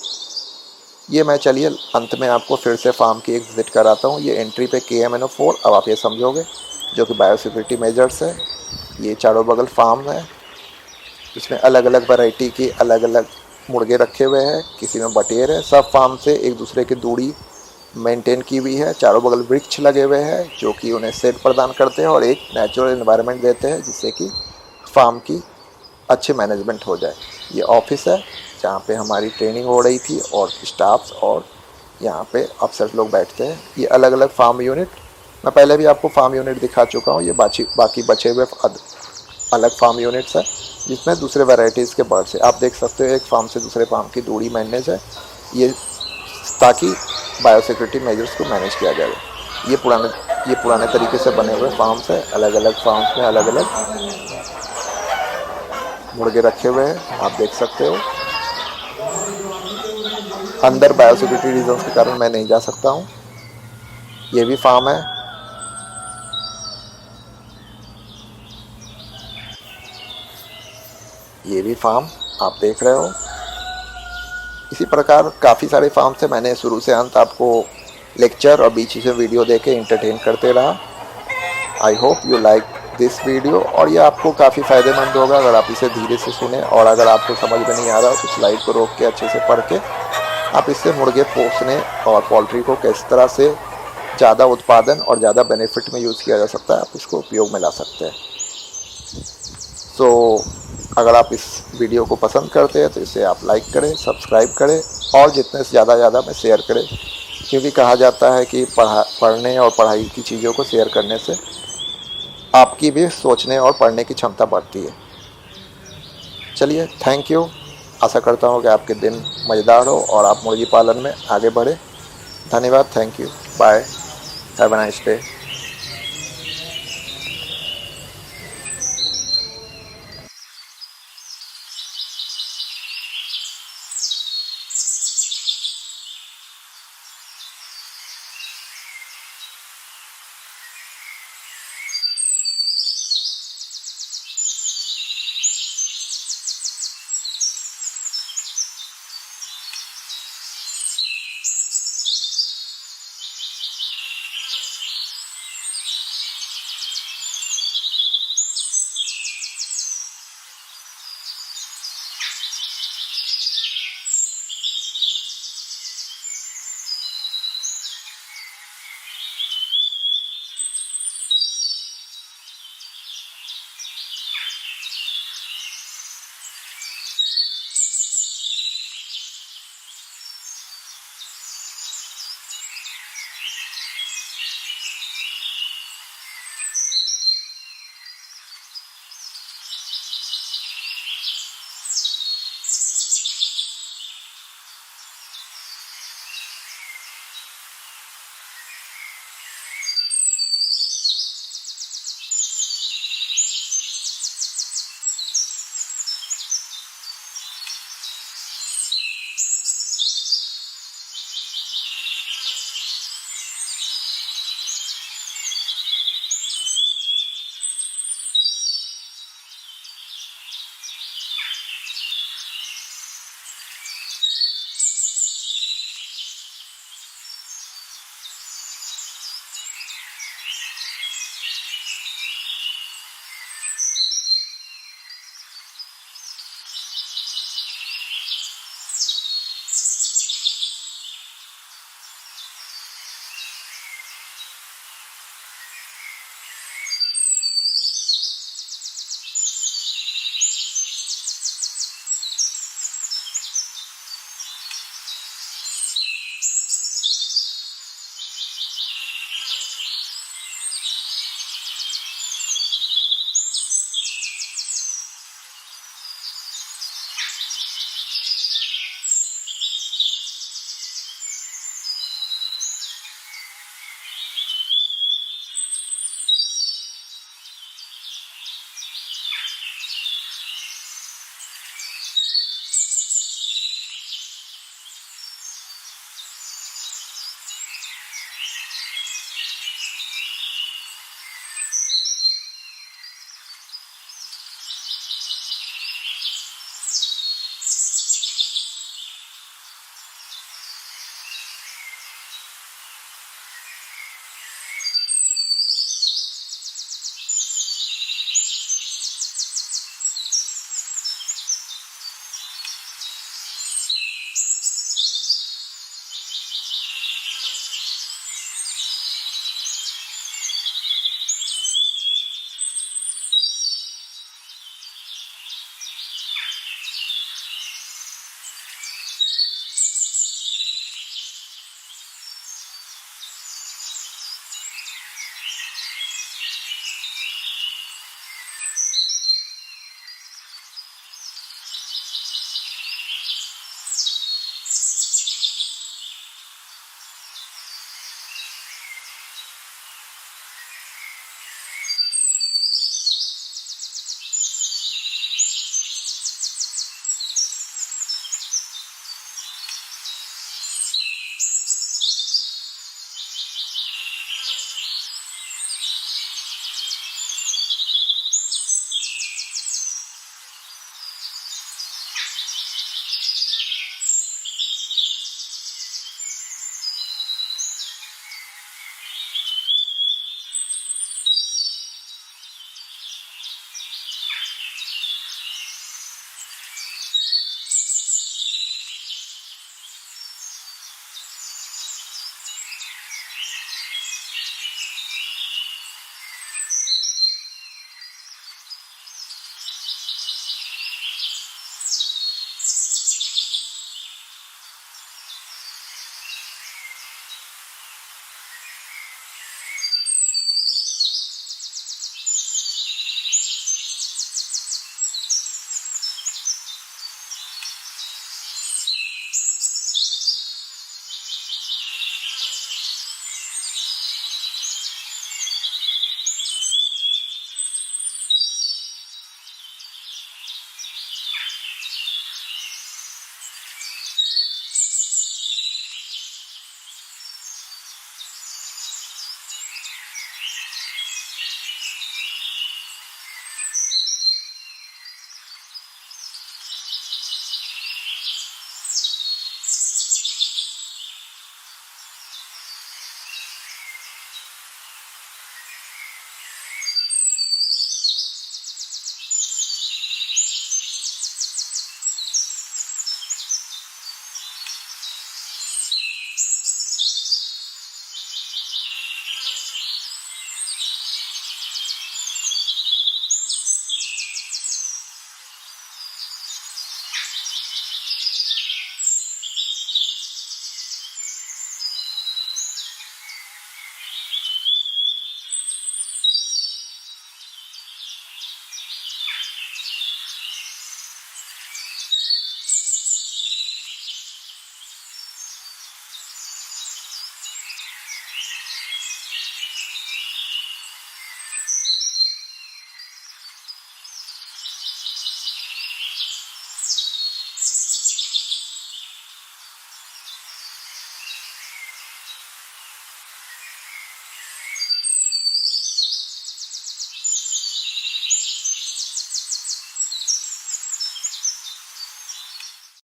ये मैं चलिए अंत में आपको फिर से फार्म की एक विजिट कराता हूँ। ये एंट्री पे KMNO4, अब आप ये समझोगे, जो कि बायोसिक्योरिटी मेजर्स है। ये चारों बगल फार्म है, इसमें अलग अलग वैरायटी की अलग अलग मुर्गे रखे हुए हैं, किसी में बटेर है। सब फार्म से एक दूसरे की दूरी मेंटेन की हुई है। चारों बगल वृक्ष लगे हुए हैं जो कि उन्हें शेड प्रदान करते हैं और एक नेचुरल एनवायरनमेंट देते हैं, जिससे कि फार्म की अच्छी मैनेजमेंट हो जाए। ये ऑफिस है जहाँ पे हमारी ट्रेनिंग हो रही थी, और स्टाफ्स और यहाँ पे अफसर लोग बैठते हैं। ये अलग अलग फार्म यूनिट, मैं पहले भी आपको फार्म यूनिट दिखा चुका हूँ। ये बाकी बचे हुए अलग फार्म यूनिट्स है, जिसमें दूसरे वैरायटीज़ के बर्ड्स है। आप देख सकते हो एक फार्म से दूसरे फार्म की दूरी मैनेज है, ये ताकि बायोसिक्योरिटी मेजर्स को मैनेज किया जाए। ये पुराने तरीके से बने हुए फार्म्स है। अलग अलग फार्म्स में अलग अलग मुर्गे रखे हुए हैं, आप देख सकते हो। अंदर बायोसिक्योरिटी रीजंस के कारण मैं नहीं जा सकता हूँ। ये भी फार्म है। ये भी फार्म आप देख रहे हो। इसी प्रकार काफ़ी सारे फार्म से मैंने शुरू से अंत आपको लेक्चर और बीच में वीडियो देके एंटरटेन करते रहा। I hope you like this video, और ये आपको काफ़ी फ़ायदेमंद होगा अगर आप इसे धीरे से सुने। और अगर आपको समझ में नहीं आ रहा तो स्लाइड को रोक के अच्छे से पढ़ के आप इससे मुर्गे पोसने और पोल्ट्री को किस तरह से ज़्यादा उत्पादन और ज़्यादा बेनिफिट में यूज़ किया जा सकता है, आप इसको उपयोग में ला सकते हैं। सो अगर आप इस वीडियो को पसंद करते हैं तो इसे आप लाइक करें, सब्सक्राइब करें, और जितने से ज़्यादा में शेयर करें, क्योंकि कहा जाता है कि पढ़ने और पढ़ाई की चीज़ों को शेयर करने से आपकी भी सोचने और पढ़ने की क्षमता बढ़ती है। चलिए, थैंक यू। आशा करता हूँ कि आपके दिन मज़ेदार हो और आप मुर्गी पालन में आगे बढ़े। धन्यवाद, thank you, bye, have a nice day.